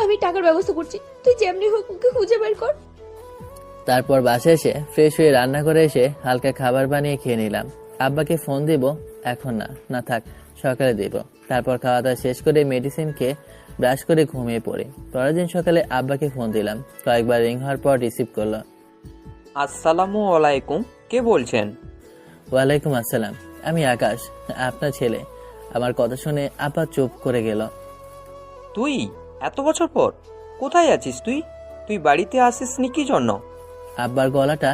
আমি টাকার ব্যবস্থা করছি, তুই যেমনি হোক ওকে খুঁজে বের কর। তারপর বাসায় এসে ফ্রেশ হয়ে রান্না করে এসে হালকা খাবার বানিয়ে খেয়ে নিলাম। আব্বাকে ফোন দেব, এখন না থাক, সকালে দেব। তারপর খাওয়া দাওয়া শেষ করে মেডিসিন খেয়ে ব্রাশ করে ঘুমিয়ে পড়ি। পরের দিন সকালে আব্বাকে ফোন দিলাম। কয়েকবার রিং হওয়ার পর রিসিভ করলো। আসসালামু আলাইকুম, কে বলছেন? ওয়ালাইকুম আসসালাম, আমি আকাশ, আপনার ছেলে। আমার কথা শুনে আব্বা চুপ করে গেল। তুই এত বছর পর কোথায় আছিস? তুই বাড়িতে আসিসনি কি জন্য? আব্বার গলাটা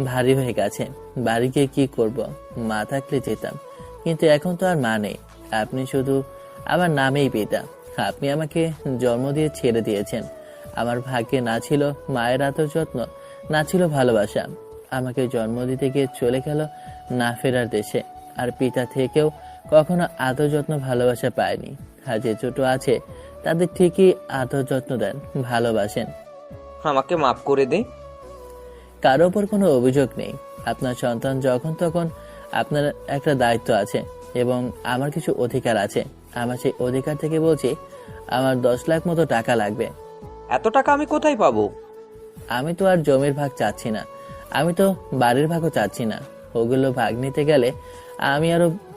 ভারী হয়ে গেছে। বাড়ি গিয়ে কি করব? মা থাকলে যেতাম, কিন্তু এখন তো আর মা নেই। আপনি শুধু আমার নামেই পিতা। আপনি আমাকে জন্ম দিয়ে ছেড়ে দিয়েছেন। আমার ভাগ্যে না ছিল মায়ের আদর যত্ন, না ছিল ভালোবাসা। আমাকে জন্ম দিতে গিয়ে চলে গেল না ফেরার দেশে। আর পিতা থেকেও কখনো আদর যত্ন ভালোবাসা পায়নি। আর যে ছোট আছে তাদের ঠিকই আদর যত্ন দেন, ভালোবাসেন। আমাকে মাফ করে দে। কারো ওপর কোনো অভিযোগ নেই। আপনার সন্তান যখন তখন আপনার একটা দায়িত্ব আছে এবং আমার কিছু অধিকার আছে। আমার সেই অধিকার থেকে বলছি, আমার 10 লাখ মতো টাকা লাগবে। এত টাকা আমি কোথায় পাবো? আমি তো আর জমির ভাগ চাচ্ছি না, আমি তো বাড়ির ভাগও চাচ্ছি না। ওগুলো ভাগ নিতে গেলে আমি আরো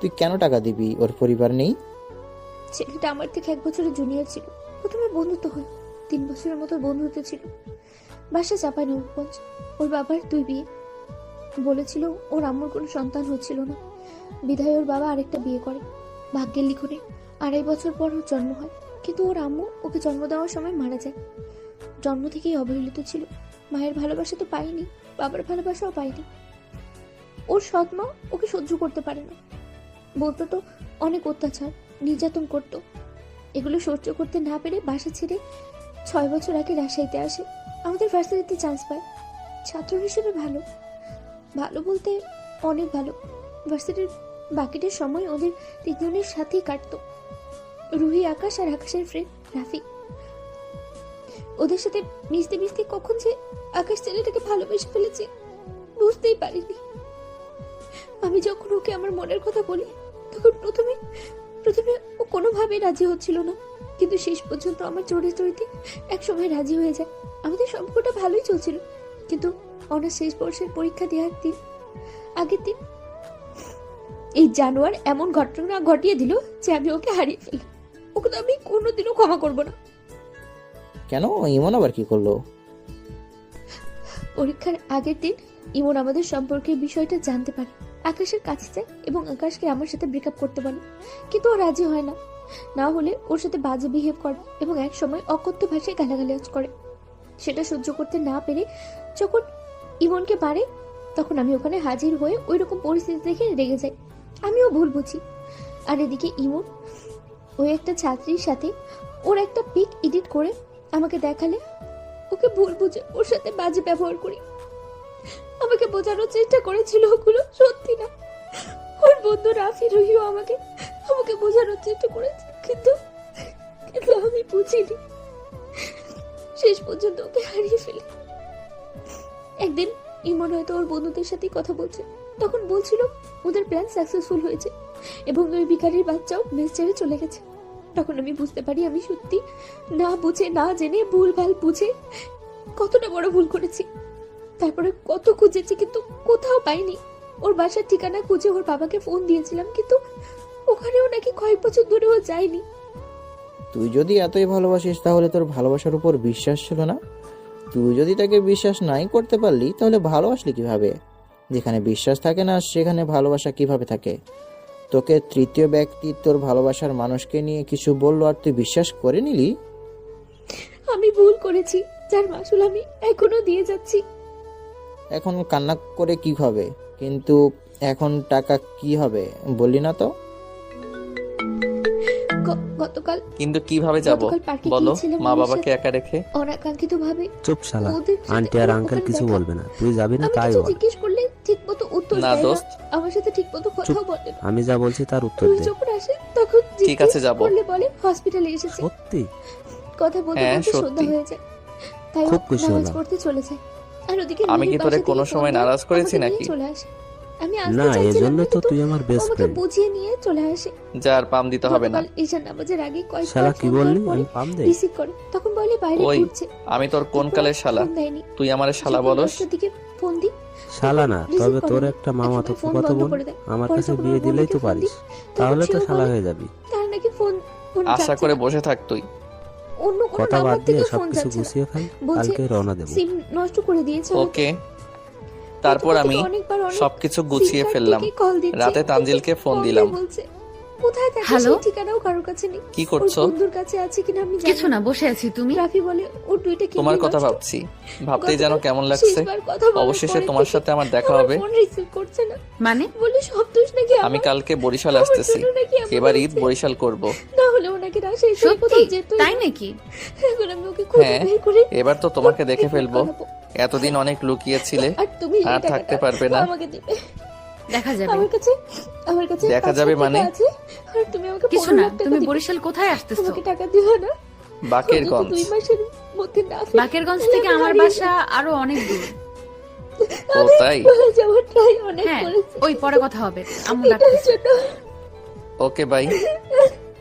তুই কেন টাকা দিবি? ওর পরিবার নেই? ছেলেটা আমার থেকে 1 বছরের জুনিয়র ছিল। প্রথমে বন্ধুত্ব হয়, 3 বছরের মতো বন্ধুত্ব ছিল। বাসা চাপায় নবগঞ্জ। ওর বাবার 2 বিয়ে। বলেছিল ওর আম্মুর কোনো সন্তান হচ্ছিল না, বিধায় ওর বাবা আরেকটা বিয়ে করে। ভাগ্যের লিখনে 2.5 বছর পর ওর জন্ম হয়, কিন্তু ওর আম্মু ওকে জন্ম দেওয়ার সময় মারা যায়। জন্ম থেকেই অবহেলিত ছিল। মায়ের ভালোবাসা তো পাইনি, বাবার ভালোবাসাও পাইনি। ওর সৎ মা ওকে সহ্য করতে পারে না, বলতো তো অনেক অত্যাচার নির্যাতন করত। এগুলো সহ্য করতে না পেরে বাসা ছেড়ে 6 বছর আগে রাজশাহীতে আসে। আমাদের ভার্সিটিতে চান্স পায়। ছাত্র হিসেবে ভালো, ভালো বলতে অনেক ভালো। ভার্সিটির বাকিটার সময় ওদের 3 জনের সাথেই কাটতো। রুহি, আকাশ আর আকাশের ফ্রেন্ড রাফি। ওদের সাথে মিশতে মিশতে কখন যে আকাশ ছেলেটাকে ভালোবেসে ফেলেছে বুঝতেই পারিনি। আমি যখন ওকে আমার মনের কথা বলি তখন প্রথমে ও কোনোভাবেই রাজি হচ্ছিল না, কিন্তু শেষ পর্যন্ত আমার জোরে জড়িতে একসময় রাজি হয়ে যায়। আমাদের সম্পর্কটা ভালোই চলছিল, কিন্তু অনার্স শেষ বর্ষের পরীক্ষা দেওয়ার আগের দিন এই জানোয়ার এমন ঘটনা ঘটিয়ে দিল যে আমি ওকে হারিয়ে ফেললাম। ওকে তো আমি কোনোদিনও ক্ষমা করবো না। কেন? ইমন আবার কি করলো? পরীক্ষার আগের দিন ইমন আমাদের সম্পর্কের বিষয়টা জানতে পারে, আকাশের কাছে যায় এবং আকাশকে আমার সাথে ব্রেকআপ করতে বলে, কিন্তু ও রাজি হয় না। না হলে ওর সাথে বাজে বিহেভ করে এবং এক সময় অকথ্য ভাষায় গালাগালাজ করে। সেটা সহ্য করতে না পেরে যখন ইমনকে মারে, তখন আমি ওখানে হাজির হয়ে ওই রকম পরিস্থিতি দেখে রেগে যাই। আমিও ভুল বুঝি। আর এদিকে ইমন ওই একটা ছাত্রীর সাথে ওর একটা পিক এডিট করে আমাকে দেখালে ওকে ভুল বুঝে ওর সাথে বাজে ব্যবহার করি। আমাকে বোঝানোর চেষ্টা করেছিল ওগুলো সত্যি না। ওর বন্ধু রাফি, রুহিও আমাকে বোঝানোর চেষ্টা করেছে, কিন্তু আমি বুঝিনি। শেষ পর্যন্ত ওকে হারিয়ে ফেলি। একদিন ইমন হয়তো ওর বন্ধুদের সাথে কথা বলছে, তখন বলছিল ওদের প্ল্যান সাকসেসফুল হয়েছে এবং ওই ভিখারির বাচ্চাও মেস ছেড়ে চলে গেছে। তখন আমি বুঝতে পারি আমি সত্যি না বুঝে না জেনে ভুলভাল বুঝে কতটা বড় ভুল করেছি। তারপরে কত খুঁজেছি কিন্তু কোথাও পাইনি। ওর বাসার ঠিকানা খুঁজে ওর বাবাকে ফোন দিয়েছিলাম, কিন্তু ওখানেও নাকি কয়েক বছর ধরে ও যায়নি। তুই যদি এতই ভালোবাসিস তাহলে তোর ভালোবাসার উপর বিশ্বাস ছিল না? তুই যদি তাকে বিশ্বাস নাই করতে পারলি তাহলে ভালোবাসলি কিভাবে? যেখানে বিশ্বাস থাকে না সেখানে ভালোবাসা কিভাবে থাকে? তোকে তৃতীয় ব্যক্তি তোর ভালোবাসার মানুষকে নিয়ে কিছু বললো আর তুই বিশ্বাস করে নিলি? আমি ভুল করেছি, যার মাসুল আমি এখনো দিয়ে যাচ্ছি। এখন কান্না করে কি হবে? কিন্তু এখন টাকা কি হবে বললি না তো? গতকাল কিন্তু কিভাবে যাব বলো মা বাবাকে একা রেখে? অনাকাঙ্ক্ষিত ভাবে চুপ শালা, আন্টি আর আঙ্কেল কিছু বলবে না, তুই যাবি না তাই বল। জিজ্ঞেস করলে ঠিকমতো উত্তর না দেয় না, দোস্ত, আমার সাথে ঠিকমতো কথা বলে না। আমি যা বলছি তার উত্তর তুই দে। যখন আসে তখন ঠিক আছে যাব। বললে বলে হসপিটালে এসেছে। সত্যি? কথা বলতে হ্যাঁ, বলতে সন্ধ্যা সত্যি। হয়ে যায়, তাই খুব ও খুশি নামাজ হলাম। পড়তে চলে যায়। আর ওদিকে আমি কি রুহি তোরে বাসা কোনো থেকে সময় ফোন নারাজ দিয়ে করেছি আমাকে নাকি? নিয়ে চলে আসে। আমি আসতে না, চাইছিলাম এজন্য না, তো কিন্তু তুই আমার ও বেস্ট আমাকে ফ্রেন্ড। বুঝিয়ে নিয়ে চলে আসে। যার পাম দিতে হবে না। গতকাল ঈশান নামাজের আগে কয়েকবার শালা কি ফোন বললি? দেওয়ার পরে আমি পাম দেই? রিসিভ করে, তখন বলে বাইরে ওই, ঘুরছে। আমি তোর কোন কালের শালা? ফোন দেয়নি। তুই আমারে শালা যখন বলস? 10টার দিকে ফোন দিই, শালা না, রিসিভ তবে করে তোর না। একটা মামা তো একসময় ফোন ফুফাতো বন্ধ বোন, করে দেয়। আমার পরে কাছে যখন বিয়ে ওর দিলেই তো বোনকে ফোন পারিস, দিই, তখন তাহলে তো সেও শালা বলে হয়ে যাবি। তার নাকি ফোন আশা যাচ্ছে করে না। বসে থাক তুই। অন্য কোনো কথা নাম্বার বাদ দিয়ে থেকে ফোন সবকিছু যাচ্ছে না। গুছিয়ে ফেল, বলছে কালকে রওনা দেবো। সিম নষ্ট করে দিয়েছে হয়তো। ওকে, তারপর প্রথম আমি থেকে অনেকবার অনেক সবকিছু সিম গুছিয়ে কার্ড ফেললাম। থেকে কল দিচ্ছে, রাতে কিন্তু তানজিলকে ফোন বন্ধ দিলাম। বলছে। কোথায় থাকে হ্যালো? সেই ঠিকানাও কারোর কাছে নেই। কি ওর করছো? বন্ধুর কাছে আছে কিনা আমি জানি কিছু না, বসে আছি। তুমি? রাফি বলে ওর দুইটা কিডনি তোমার কথা নষ্ট। ভাবছি, ভাবতেই যেন গতকাল কেমন লাগছে। শেষবার কথা বলার অবশেষে পরে তোমার থেকে সাথে আমার দেখা আমার হবে। ফোন রিসিভ করছে না, মানে? বলে সব দোষ নাকি আমার। আমি কালকে বরিশাল আমার আসতেছি, জন্য নাকি এমন এবার ঈদ হয়েছে। বরিশাল করব। না হলে ওনাকে রাশে এসে সত্যি? কোথাও যেতই তাই না। নাকি? এখন আমি ওকে খুঁজে হ্যাঁ, বের করে এবার তো তোমাকে দেখে রিপোর্ট ফেলবো। করাবো। এতদিন অনেক লুকিয়েছিলে, আর তুমি এই আর টাকাটা থাকতে পারবে না। আমাকে দিবে। দেখা যাবে। আমার কাছে দেখা 5 যাবে লাখ টাকা মানে? আছে, আর তুমি আমাকে কিছু 15 না, লাখ টাকা তুমি দিবে। বরিশাল কোথায় আসতেছো? আমাকে টাকা দিও না। বাকেরগঞ্জ। 2 মাসের মধ্যে না ফিরে বাকেরগঞ্জ তাহলে থেকে আমি আমার হারিয়ে বাসা আরো অনেক দূর। ও তাই? বলে যাওয়ার ট্রাই অনেক হ্যাঁ, করেছি। ওই পরে কথা হবে। আম্মু এটার ডাকতেছে। জন্য ওকে বাই।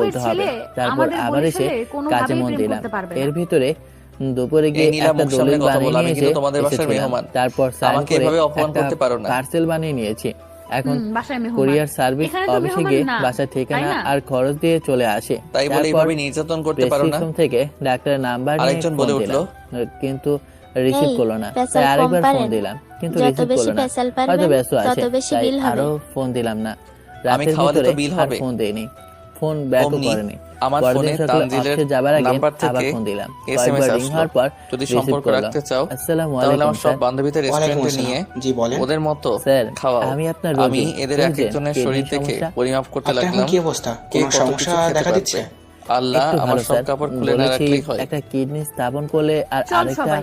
বাবুর বলতে হবে। ছেলে তারপর আমাদের আবার বোনের এসে সাথে কাজে কোনোভাবেই মন প্রেম দিলাম। করতে পারবে এর না। ভিতরে দুপুরে গিয়ে এই নীলা, একটা মুখ সামনে দলিল কথা বানিয়ে বলো, আমি নিয়ে কিন্তু এসে তোমাদের বাসার এসেছিলাম। মেহমান। তারপর সাইন আমাকে করে এভাবে অপমান একটা করতে পারো না। পার্সেল বানিয়ে নিয়েছি। এখন বাসায় মেহমান। কুরিয়ার সার্ভিস এখানে তো অফিসে মেহমান গিয়ে না, বাসার তাই ঠিকানা না? আর খরচ দিয়ে চলে আসে। তাই বলে তারপর এইভাবে নির্যাতন করতে পারো না? প্রেসক্রিপশন থেকে ডাক্তারের নাম্বার নিয়ে আরেকজন ফোন বলে উঠলো, দিলাম, কিন্তু রিসিভ এই, করলো না। পেশাল তাই কম আরেকবার ফোন পারেন? দিলাম, কিন্তু যত রিসিভ বেশি করলো না। পেশাল হয়তো পারবেন, ব্যস্ত আছে, তত বেশি তাই বিল হবে। আরো ফোন দিলাম না। আমি রাতের খাওয়ালে ভিতরে তো বিল আর হবে। ফোন দেয়নি, ফোন ব্যাকও অমনি করেনি। আমার পরদিন ফোনে সকালে তানজিলের অফিসে যাবার আগে নাম্বার আবার থেকে ফোন দিলাম। SMS কয়েকবার রিং আসলো। হওয়ার পর যদি রিসিভ সম্পর্ক করলো। রাখতে চাও আসসালামু তাহলে আলাইকুম আমার সব স্যার। বান্ধবীদের ওয়ালাইকুম রেস্টুরেন্টে আসসালাম। নিয়ে জি বলেন। ওদের মতো স্যার, খাওয়াও। আমি আপনার আমি রোগী। এদের এক বুঝলেন? একজনের কিডনির শরীর থেকে সমস্যা। পরিমাপ করতে আপনার এখন লাগলাম কি অবস্থা? কে কোনো কত সমস্যা কিছু খেতে দেখা পারবে। দিচ্ছে? আল্লাহ একটু আমার ভালো সব স্যার, কাপড় খুলে না বলেছি রাখলেই হয়। একটা কিডনি স্থাপন করলে আর চল আরেকটা সবাই।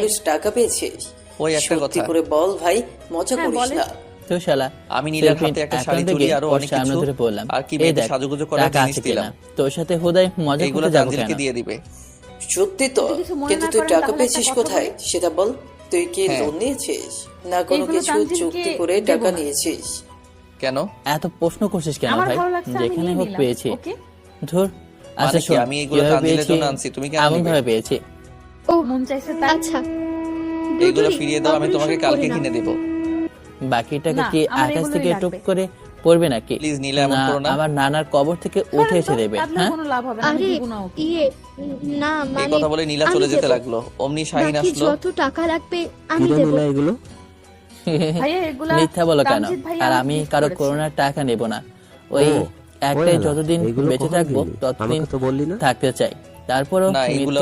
বলিস টাকা পেয়েছিস? ওই একটা সত্যি কথা, করে বল ভাই, মজা হ্যাঁ, করিস বলেন। না। তো শালা আমি নীলার সেলফিন হাতে একটা শাড়ি অ্যাকাউন্টে চুড়ি গিয়ে আরো ওর অনেক সামনে কিছু ধরে বললাম, আর কি এই মেয়েদের দেখ সাজুগুজু করার টাকা জিনিস আছে কিনা, দিলাম। তোর সাথে হুদাই মজা এইগুলো করতে যাবো তানজিলকে কেন? দিয়ে দিবে। সত্যি তো, যদি কিছু মনে কিন্তু না তুই করেন টাকা তাহলে পেয়েছিস একটা কথা কোথায় বলি। সেটা বল। তুই কি হ্যাঁ। লোন নিয়েছিস না কোনো এইগুলো কিছু তানজিলকে চুক্তি করে দেবো টাকা না। নিয়েছিস? কেন? এত প্রশ্ন করছিস কেন আমার ভাই? ভালো লাগছে, আমি যেখানে নিয়ে হোক নিলাম। পেয়েছি। ওকে? ধুর, আচ্ছা মানে কি, শোন, আমি এগুলো কিভাবে তানজিলের পেয়েছি জন্য আনছি, তুমি কেন এমন নিবে? ভাবে পেয়েছি। ও মন চাইছে তাই। আচ্ছা, এইগুলো দুটোরই ফিরিয়ে দাও, আমি তোমাকে operation কালকে করে নাও। কিনে দেবো। বাকি টাকা না, কি আমার আকাশ এগুলোই থেকে লাগবে। টুপ করে পড়বে নাকি? প্লিজ নীলা, এমন না করো না। আমার নানার কবর থেকে উঠে এসে দেবে? আপনার হ্যাঁ, কোনো লাভ হবে না, আমি আরে দিব না ওকে। না এই মানে কথা বলে নীলা আমি চলে যেতে দেবো। লাগলো। অমনি শাহিন বাকি আসলো। যত টাকা লাগবে আমি কিরে দেবো। নীলা এগুলো? ভাইয়া এগুলা মিথ্যা বলো কেন? তানজিৎ ভাইয়া আর আমাকে আমি gift কারো করেছে। করোনার টাকা নেব না। ওই ও, একটাই, ওই না, যতদিন এগুলো বেঁচে কখন থাকবো দিলি? ততদিন আমাকে তো বললি না। থাকতে চাই। তারপরও না, মৃত্যু এগুলো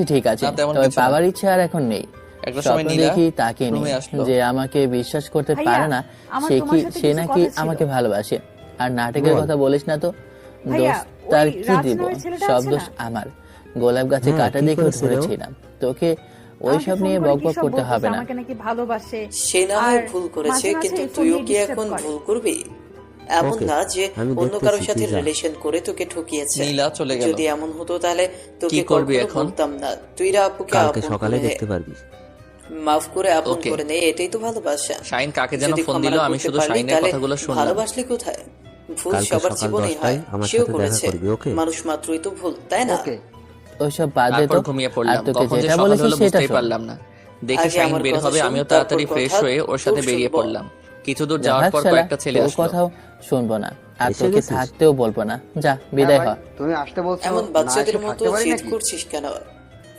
আছি ঠিক আছে, না, তেমন তবে কিছু না। পাওয়ার ইচ্ছা আর এখন নেই। একটা সময় স্বপ্ন নীলা দেখি তাকে নেই রুমে আসলো। যে আমাকে বিশ্বাস করতে ভাইয়া, পারে না, আমার সে তোমার সাথে সে কিছু নাকি কথা ছিল। আমাকে ভালোবাসে। আর নাটকের বল। কথা বলিস না তো, ভাইয়া, দোষ তার ওই কি রাজ দিব, নামের ছেলেটা সব আছে দোষ না? আমার। গোলাপ গাছে হ্যাঁ, কাটা কি দেখেও করেছিল ও? ধরেছিলাম তোকে, আমাকে ওইসব ফোন নিয়ে করে কি বকবক সব করতে বলতেছে, হবে না। আমাকে নাকি ভালোবাসে। সে না হয় আর ভুল করেছে, মাঝে মাঝে কিন্তু ফোন তুইও দিয়ে কি disturb এখন করে। ভুল করবি? এমন ওকে, না যে আমি অন্য দেখতেছি, কারোর সাথে তুই যা। রিলেশন করে তোকে ঠকিয়েছে। নীলা চলে গেল। যদি এমন হতো তাহলে তোকে কি করবি কখনো এখন? বলতাম না। তুই আপুকে কালকে আপন সকালে করে নে। দেখতে পারবি। মাফ করে আপন ওকে। করে নে, এটাই তো ভালোবাসা। শাইন কাকে যেন যদি ফোন ক্ষমা দিল, না আমি করতে শুধু পারলি, শাইনের তাহলে কথাগুলো শুনলাম। ভালোবাসলি কোথায়? ভুল কালকে সবার সকাল জীবনেই 10টায় হয়, আমার সেও সাথে দেখা করেছে। করবি, ওকে? মানুষ মাত্রই তো ভুল, তাই না? ওইসব বাদ দে তো, তারপর ঘুমিয়ে আর পড়লাম। তোকে কখন যে যেটা সকাল বলেছি হলো সেটা বুঝতেই শোন। পারলাম না। দেখি আগে শাইন আমার বের কথা হবে, শোন, আমিও তারপর তাড়াতাড়ি কথা ফ্রেশ হয়ে ওর সাথে তোর বেরিয়ে শুনবো। পড়লাম। কিছু দূর যা যাওয়ার ভাগ পর শালা, কয়েকটা ছেলে তোর আসলো। কথাও শুনবো না, আর এসে তোকে গেছিস? থাকতেও বলবো না, যা বিদায় হ। এমন বাচ্চাদের মতো জিদ করছিস কেন?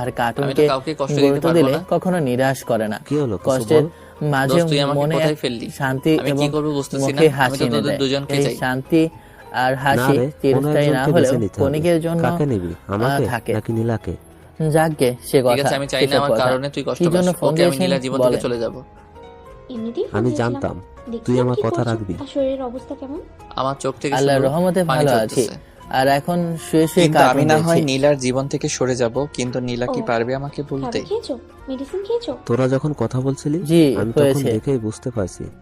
আর আমি তো কার্টুনকে কাউকে কষ্ট দিতে গুরুত্ব পারবো দিলে না। কখনো নিরাশ করে না। কি হলো, কিছু কষ্টের বল। মাঝে দোস্ত, তুই আমাকে মনে কোথায় এক ফেললি? শান্তি আমি কি এবং করবো বুঝতেছি না। মুখে আমি হাসি তো এনে তোদের দেয়। দুজনকে এই চাই। শান্তি আর না হাসি রে, কোনো চিরস্থায়ী না একজনকে হলেও বেছে নিতে হবে। ক্ষণিকের জন্য কাকে নিবি, আমাকে থাকে। নাকি নীলাকে? যাকগে সে ঠিক কথা, আছে, আমি চাই না সেসব আমার কথা। কারণে তুই কষ্ট কি জন্য পাস। ফোন ওকে, আমি দিয়েছেন নীলার জীবন থেকে বলেন। চলে যাব। এমনিতেই ফোন আমি দিয়েছিলাম। জানতাম দেখছিলাম তুই আমার কি কথা করছো, রাখবি। আর শরীরের অবস্থা কেমন? আমার চোখ থেকে আল্লাহর শুধু রহমতে পানি ভালো আছি। ঝরতেছে। আর এখন শুয়ে শুয়ে কিন্তু আমি কার্টুন না হয় দেখছি। নীলার জীবন থেকে সরে যাব, কিন্তু নীলা কি ও, পারবে আমাকে বলতে? খাবার খেয়েছো? মেডিসিন খেয়েছো? তোরা যখন কথা বলছিলি জি, আমি তখন হয়েছে। দেখেই বুঝতে পারছি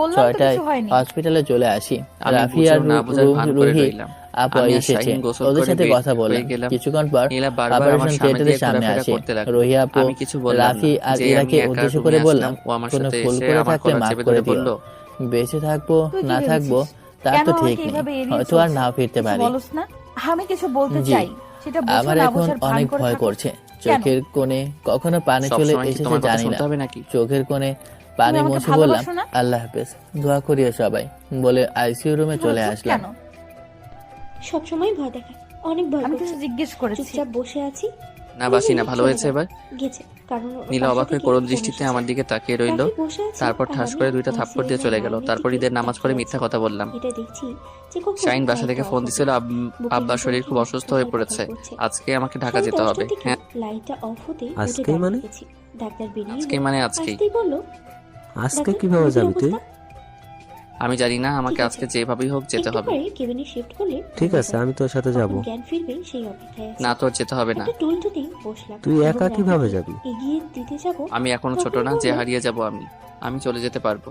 বললাম তো 6টায় কিছু হয়নি। হসপিটালে চলে আসি। আমি রাফি বুঝেও আর না বোঝার ভান করে রুহি রইলাম। আপু আমি আর এসেছে, শাহিন গোসল ওদের করে সাথে বের কথা হয়ে বললাম। গেলাম। কিছুক্ষণ পর নীলা বারবার আমার অপারেশন সামনে থিয়েটারের দিয়ে সামনে ঘোরাফেরা আসে। করতে লাগলো। রুহি আপু আমি কিছু বললাম রাফি না। আর যে আমি ইরাকে একা উদ্দেশ্য রুমে করে আসলাম, বললাম, ও আমার কোনো সাথে ভুল এসে করে আমার থাকলে কলার মাফ চেপে করে ধরে দিও। বলল, বেঁচে থাকবো তুই কি না থাকবো ভেবেছিস? তার কেন তো আমাকে ঠিক নেই, এভাবে এড়িয়ে হয়তো আর চলছিস? নাও ফিরতে কিছু পারি। বলস না? আমি কিছু বলতে জি। চাই, সেটা বোঝো আমার না এখন বোঝার ভান অনেক করে ভয় থাকো। করছে। কেন? চোখের কোণে কখনো পানি চলে সবসময় কি এসেছে তোমার কথা জানি শুনতে না। হবে নাকি? চোখের কোণে পানি আমাকে মুছে বললাম, ভালোবাসো না? আল্লাহ হাফেজ, দোয়া করিও সবাই বলে আইসিইউ রুমে চলে চুপ আসলাম। কেন? সবসময় ভয় দেখায়, অনেক ভয় আমি করছে। কিছু জিজ্ঞেস করেছি। চুপচাপ বসে আছি। না বাসি না, ভালো হয়েছে এবার। গেছে, কারণ ওর নীলা বাসা অবাক হয়ে থেকে করুণ ফোন দৃষ্টিতে এসেছে। আমার দিকে তাকিয়ে রইল। রাফি বসে আছে, তারপর ঠাস আর করে আমি 2টা থাপ্পড় দিয়ে চলে গেল। তারপর ঈদের নামাজ পড়ে মিথ্যা কথা বললাম। এটা দেখছি যে কখন শাহিন বাসা থেকে লাইটটা ফোন off দিছিল, হবে। আব্বার শরীর খুব অসুস্থ হয়ে পড়েছে, আজকে আমাকে ঢাকা যেতে হবে। হ্যাঁ লাইটটা অফ হতে আজকেই মানে? ডাক্তার বেরিয়ে আজকেই মানে আজকেই। আসতেই বলল, আজকে কিভাবে যাবি তুই? আমি জানি না, আমাকে আজকে যেভাবেই হোক যেতে হবে। কেবিনে শিফট করলে ঠিক আছে, আমি তোর সাথে যাব। জ্ঞান ফিরবে সেই অপেক্ষায় আছি। না তোর যেতে হবে না। একটা টুলটুতে বসলাম। তুই এবং একা কিভাবে যাবি? এগিয়ে দিতে যাব। আমি এখনো ছোট না যে হারিয়ে যাব। আমি চলে যেতে পারবো।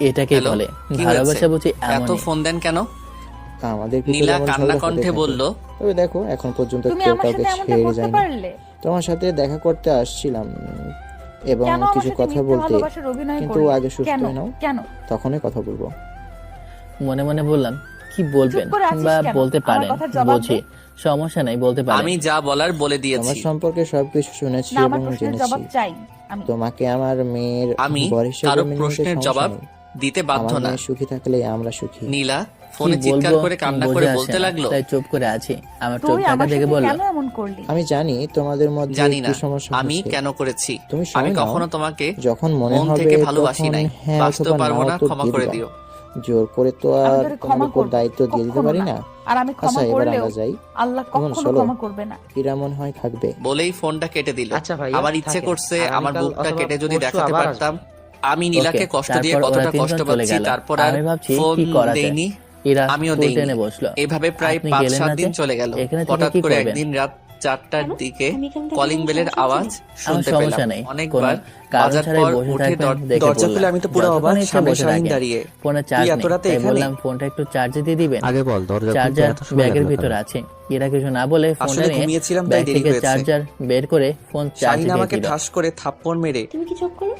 এটাকেই Hello? বলে কি ভালোবাসা হয়েছে? বুঝি এত এমন। ফোন দেন কেন? আমাদের ভিতরে নীলা এমন কান্না ঝগড়া হতে কণ্ঠে থাকে। বলল, তবে দেখো এখন পর্যন্ত কেউ কাউকে ছেড়ে যায়নি। তোমার সাথে দেখা করতে আসছিলাম এবং কিছু কথা বলতে, কিন্তু আগে সুস্থ হয়ে নাও, তখনই কথা বলবো। মনে মনে বললাম কি বলবেন কিংবা বলতে পারেন, বুঝি সমস্যা নাই, বলতে পারেন। আমি যা বলার বলে তোমার দিয়েছি। সম্পর্কে সবকিছু শুনেছি এবং জেনেছি। তোমাকে আমার মেয়ের আমি বর হিসেবে কারো মেনে নিতে প্রশ্নের সমস্যা জবাব নেই। দিতে বাধ্য আমার না। মেয়ে সুখী থাকলে আমরা সুখী। নীলা কি ফোনে চিৎকার বলবো করে কান্না বুঝে করে আসে বলতে না, লাগলো, তাই চুপ করে আছি। আমার চোখ দেখা দেখে বলল, আমি জানি তোমাদের মধ্যে জানি না কি সমস্যা আমি হচ্ছে। কেন করেছি। তুমি আমি সময় নাও। কখনো তোমাকে যখন মনে মন হবে থেকে ভালোবাসি তখন নাই। হ্যাঁ বাঁচতে অথবা না পারবো না, উত্তর ক্ষমা দিয়ে করে দিবা। দিও। জোর করে তো আর আমি তোরে তোমার ক্ষমা উপর করব, দায়িত্ব দিয়ে দিতে কখনো পারি না। না। আর আমি ক্ষমা আচ্ছা এবার করলেও আমরা যাই। আল্লাহ এখন কখনো চলো। ক্ষমা করবে না। এরা মনে হয় থাকবে। বলেই ফোনটা কেটে দিল। আচ্ছা ভাইয়া, আমার ইচ্ছে থাকেন। করছে আমার আগামীকাল বুকটা অথবা কেটে যদি পরশু দেখাতে আবার পারতাম আমি নীলাকে ওকে, কষ্ট দিয়ে তারপর ওরা কতটা তিনজন কষ্ট চলে পাচ্ছি, গেল। তারপর আর আমি ভাবছি ফোন কি করা যায়। দেইনি, ইরা আমিও ফুল দেইনি। টেনে বসলো। এভাবে প্রায় আপনি 5-7 গেলেন না দিন যে? চলে গেল। এখানে থেকে হঠাৎ কি করে করবেন? একদিন রাত 4টার দিকে আমি এখান থেকে কলিং কোনো বেলের সমস্যা আওয়াজ আছে? আমার শুনতে সমস্যা পেলাম নেই, অনেকবার। কারণ বাজার ছাড়াই পর বসে উঠে থাকবেন দেখে দরজা বললাম। খুলে আমি তো পুরো যতক্ষণ অবাক, ইচ্ছে সামনে বসে শাহিন থাকেন। দাঁড়িয়ে। ফোনে তুই চার্জ এত নেই, রাতে তাই এখানে? বললাম ফোনটা একটু চার্জে দিয়ে দিবেন। আগে বল দরজা খুলতে চার্জার এত সময় ব্যাগের লাগলো ভিতর কেন? আছে। এরা কিছু না বলে ফোনটা আসলে নিয়ে ঘুমিয়েছিলাম, তাই ব্যাগ দেরি থেকে হয়েছে। চার্জার বের করে ফোন চার্জে শাহিন দিয়ে আমাকে দিল। ঠাস করে থাপ্পড় মেরে তুমি কি চুপ করো?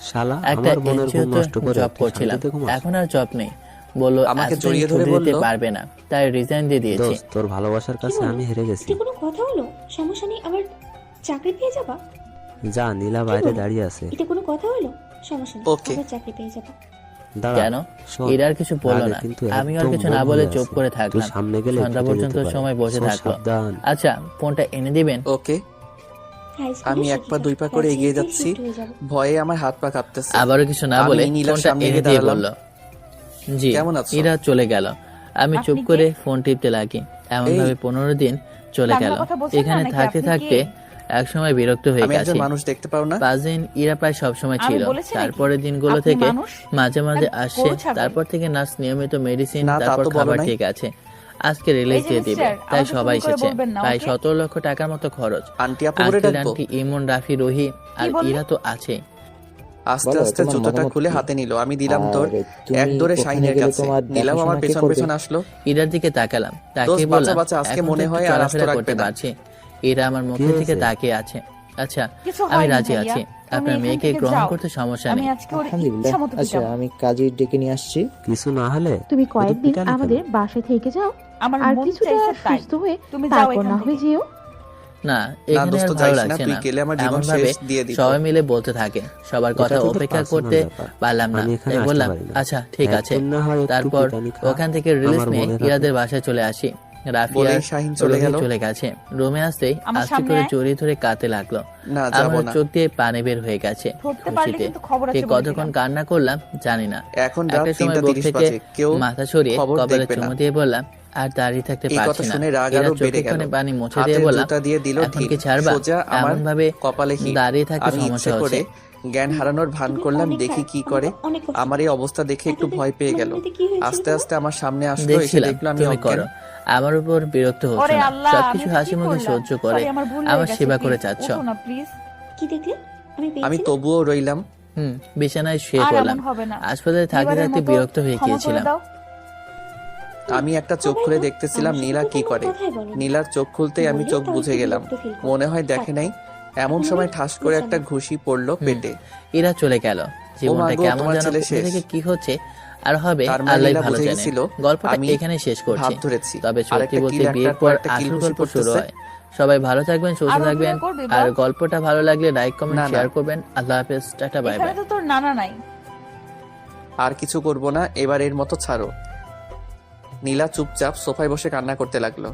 শালা একটা আমার বোনের ঘুম এনজিওতে নষ্ট করে জব তুই করছিলাম, শান্তিতে ঘুমাস? এখন আর জব নেই। বললো আমাকে আজকে জড়িয়ে ধরে ছুটি দিতে বলল, পারবে না, তাই রিজাইন দিয়ে দিয়েছি। দোস্ত তোর ভালোবাসার কাছে আমি হেরে গেছি। এটা কোনো কথা হলো? সমস্যা নেই, আবার চাকরি পেয়ে যাবা। যা, নীলা বাইরে দাঁড়িয়ে আছে। এটা কোনো কথা হলো? সমস্যা নেই, ওকে। আবার চাকরি পেয়ে যাবা। দাঁড়া, কেন? শোন, এরা আর কিছু বললো রাগে না, কিন্তু আমি আর একদম কিছু না মন বলে হয়ে চুপ আছে। করে তুই থাকলাম। সামনে গেলে সন্ধ্যা কেটে পর্যন্ত যেতে পারে। সময় বসে শোন, থাকলো। সাবধান। আচ্ছা ফোনটা এনে দিবেন? ওকে। হাই স্কুলে আমি এক পা শিক্ষিকা, দুই পা করে এগিয়ে রাজনীতিতে যাচ্ছি, শিফট হয়ে যাবো। ভয়ে আমার হাত পা কাঁপতেছে। আবারও কিছু না আমি বলে নীলার ফোনটা সামনে এনে গিয়ে দিয়ে দাঁড়ালাম। বলল, জি। কেমন আছো? এরা চলে গেল। আমি চুপ আপনি কে? করে ফোন টিপতে লাগি। এমন ভাবে 15 দিন চলে বাংলা গেল। কথা বলছেন না এখানে নাকি? থাকতে আপনি থাকতে কে? এক সময় বিরক্ত হয়ে আমি একজন গেছি। মানুষ, দেখতে পাও না? 5 দিন ইরা প্রায় সবসময় আমি ছিল। বলেছি নাকি? তারপরের দিনগুলো আপনি থেকে মানুষ? মাঝে মাঝে না, আসছে। গরু ছাগল? তারপর থেকে নার্স নিয়মিত মেডিসিন, না, তা তারপর তো বলো খাবার নাই। ঠিক আছে। আজকে রিলিজ এই যে দিয়ে দিবে, মিস্টার, তাই আমাকে সবাই তুমি করে এসেছে। বলবেন না, প্রায় ওকে? 17 লক্ষ টাকার মতো খরচ। আন্টি আপু বলে আঙ্কেল ডাকবো? আন্টি ইমন, রাফি, রোহি আর বললে? ইরা তো আছে। আস্তে বলো, আস্তে তোমার জুতোটা মতামত খুলে কি? হাতে নিল। আমি দিলাম আর তোর তুমি এক দৌড়ে ওখানে শাহিনের গেলে কাছে। তোমার নীলাও আমার দেখাশোনা কে পেছন করবে? পেছন আসলো। ইরার দিকে তাকালাম, তাকিয়ে দোস্ত, বাঁচা, বললাম, বাঁচা, আজকে এখন মনে তো হয় একটু আর চলাফেরা আস্ত করতে রাখবে না। পারছি। এরা আমার মুখের কি দিকে হয়েছে? তাকিয়ে আছে। আচ্ছা কিছু আমি হয়নি রাজি ভাইয়া, আছি, তুমি আপনার এখান মেয়েকে থেকে গ্রহণ যাও। করতে সমস্যা আমি নেই। আজকে ওর আলহামদুলিল্লাহ। ইচ্ছা মতো আচ্ছা পিটাবো। আমি কাজে ডেকে নিয়ে আসছি। কিছু না হলে তুমি শুধু কয়েকদিন পিটালি কেন? আমাদের বাসায় থেকে যাও, আমার আর মন কিছুটা চাইছে তাই। সুস্থ হয়ে তুমি যাও তারপর এখান না হয়ে থেকে। যেও। না, না এখানে দোস্ত, আর ভালো যাইস না, লাগছে তুই না। গেলে আমার জীবন এমন ভাবে শেষ দিয়ে দিত। সবাই মিলে বলতে থাকে, সবার এটা কথা তোদের অপেক্ষা personal করতে ব্যাপার। পারলাম না, আমি এখানে তাই আসতে বললাম পারি না। আচ্ছা ঠিক আছে। একদিন না হয় একটু তারপর পিটানি খা, ওখান থেকে রিলিজ আমার নিয়ে মনে থাকে। ইরাদের বাসায় চলে আসি। রাফিয়া বলেই শাহিন চলে গেল। চলে গেছে। রুমে আসতেই আমার আস্তে সামনে করে আয়। জড়িয়ে ধরে কাঁদতে লাগলো। না, যাবো আমার না। চোখ দিয়ে পানি বের হয়ে গেছে ধরতে পারলে খুশিতে। কিন্তু খবর আছে ঠিক বলে কতক্ষণ দিলাম। কান্না করলাম জানি না। এখন রাত একটা সময় বুক 3:30 থেকে বাজে, কেউ মাথা সরিয়ে খবর কপালে দেখবে চুমু না। দিয়ে বললাম, আর দাঁড়িয়ে থাকতে এই কথা পারছি না। শুনে রাগ এরা আরো বেড়ে চোখে গেল। কোণে পানি মুছে হাতের দিয়ে বললাম, জুতা দিয়ে দিল এখন ঢিল। কি ছাড়বা? সোজা আমার এমন ভাবে কপালে হিট। দাঁড়িয়ে থাকতে আমি সমস্যা ইচ্ছে করে হচ্ছে। জ্ঞান হারানোর ভান তুমি করলাম, অনেক দেখি খারাপ, কি আমার করে। তো অনেক কষ্ট আমার এই অবস্থা দেখে একটু এতদিন ভয় পেয়ে গেল। মনে মনে কি হয়েছিল আস্তে তোমার? আস্তে আমার সামনে আসলো, এসে দেখছিলাম দেখলো আমি তুমি অজ্ঞান। করো, আমার উপর বিরক্ত হচ্ছে ওরে না। আল্লাহ, সবকিছু আমি হাসি কি মুখে করলাম? সহ্য করে Sorry, আমার ভুল হয়ে আমার গেছে, সেবা করে please, যাচ্ছ। ওঠো না, please। কি দেখলে? আমি আমি পেয়েছিলাম। তবুও রইলাম। বিছানায় শুয়ে আর পড়লাম। এমন হবে না। হাসপাতালে থাকতে এবারের থাকতে মতো বিরক্ত হয়ে ক্ষমা করে গিয়েছিলাম। দাও। আমি একটা চোখ খুলে দেখতেছিলাম আমার সাথে নীলা তো কি কোনো করে। কথাই বলেনি। নীলার চোখ খুলতেই আমি বললেই চোখ তাও বুঝে একটু গেলাম। বিরক্ত feel করে। মনে হয় দেখে নাই। এমন সময় ঠাস করে একটা ঘুষি পড়লো পেটে। এরা চলে গেল। জীবনটা গো, কেমন তোমার যেন ছেলে কোথা শেষ। থেকে কি হচ্ছে আর হবে তার মানে আল্লাহ নীলা ভালো বুঝে জানে। গেছিল গল্পটা আমি এখানে শেষ করছি। ভাব ধরেছি। তবে আর সত্যি একটা বলতে কিল বিয়ের একটার পর পর একটা কিল আসল ঘুষি গল্প শুরু পড়তেছে। হয়। সবাই ভালো থাকবেন, সুস্থ আরো থাকবেন। অভিনয় করবি, আর বল? গল্পটা ভালো লাগলে লাইক কমেন্ট না, না। শেয়ার করবেন। আল্লাহ হাফেজ, টাটা, বাই এখানে বাই। তো তোর নানা নাই। আর কিছু করব না, এবার এর মতো ছাড়ো। নীলা চুপচাপ সোফায় বসে কান্না করতে লাগলো।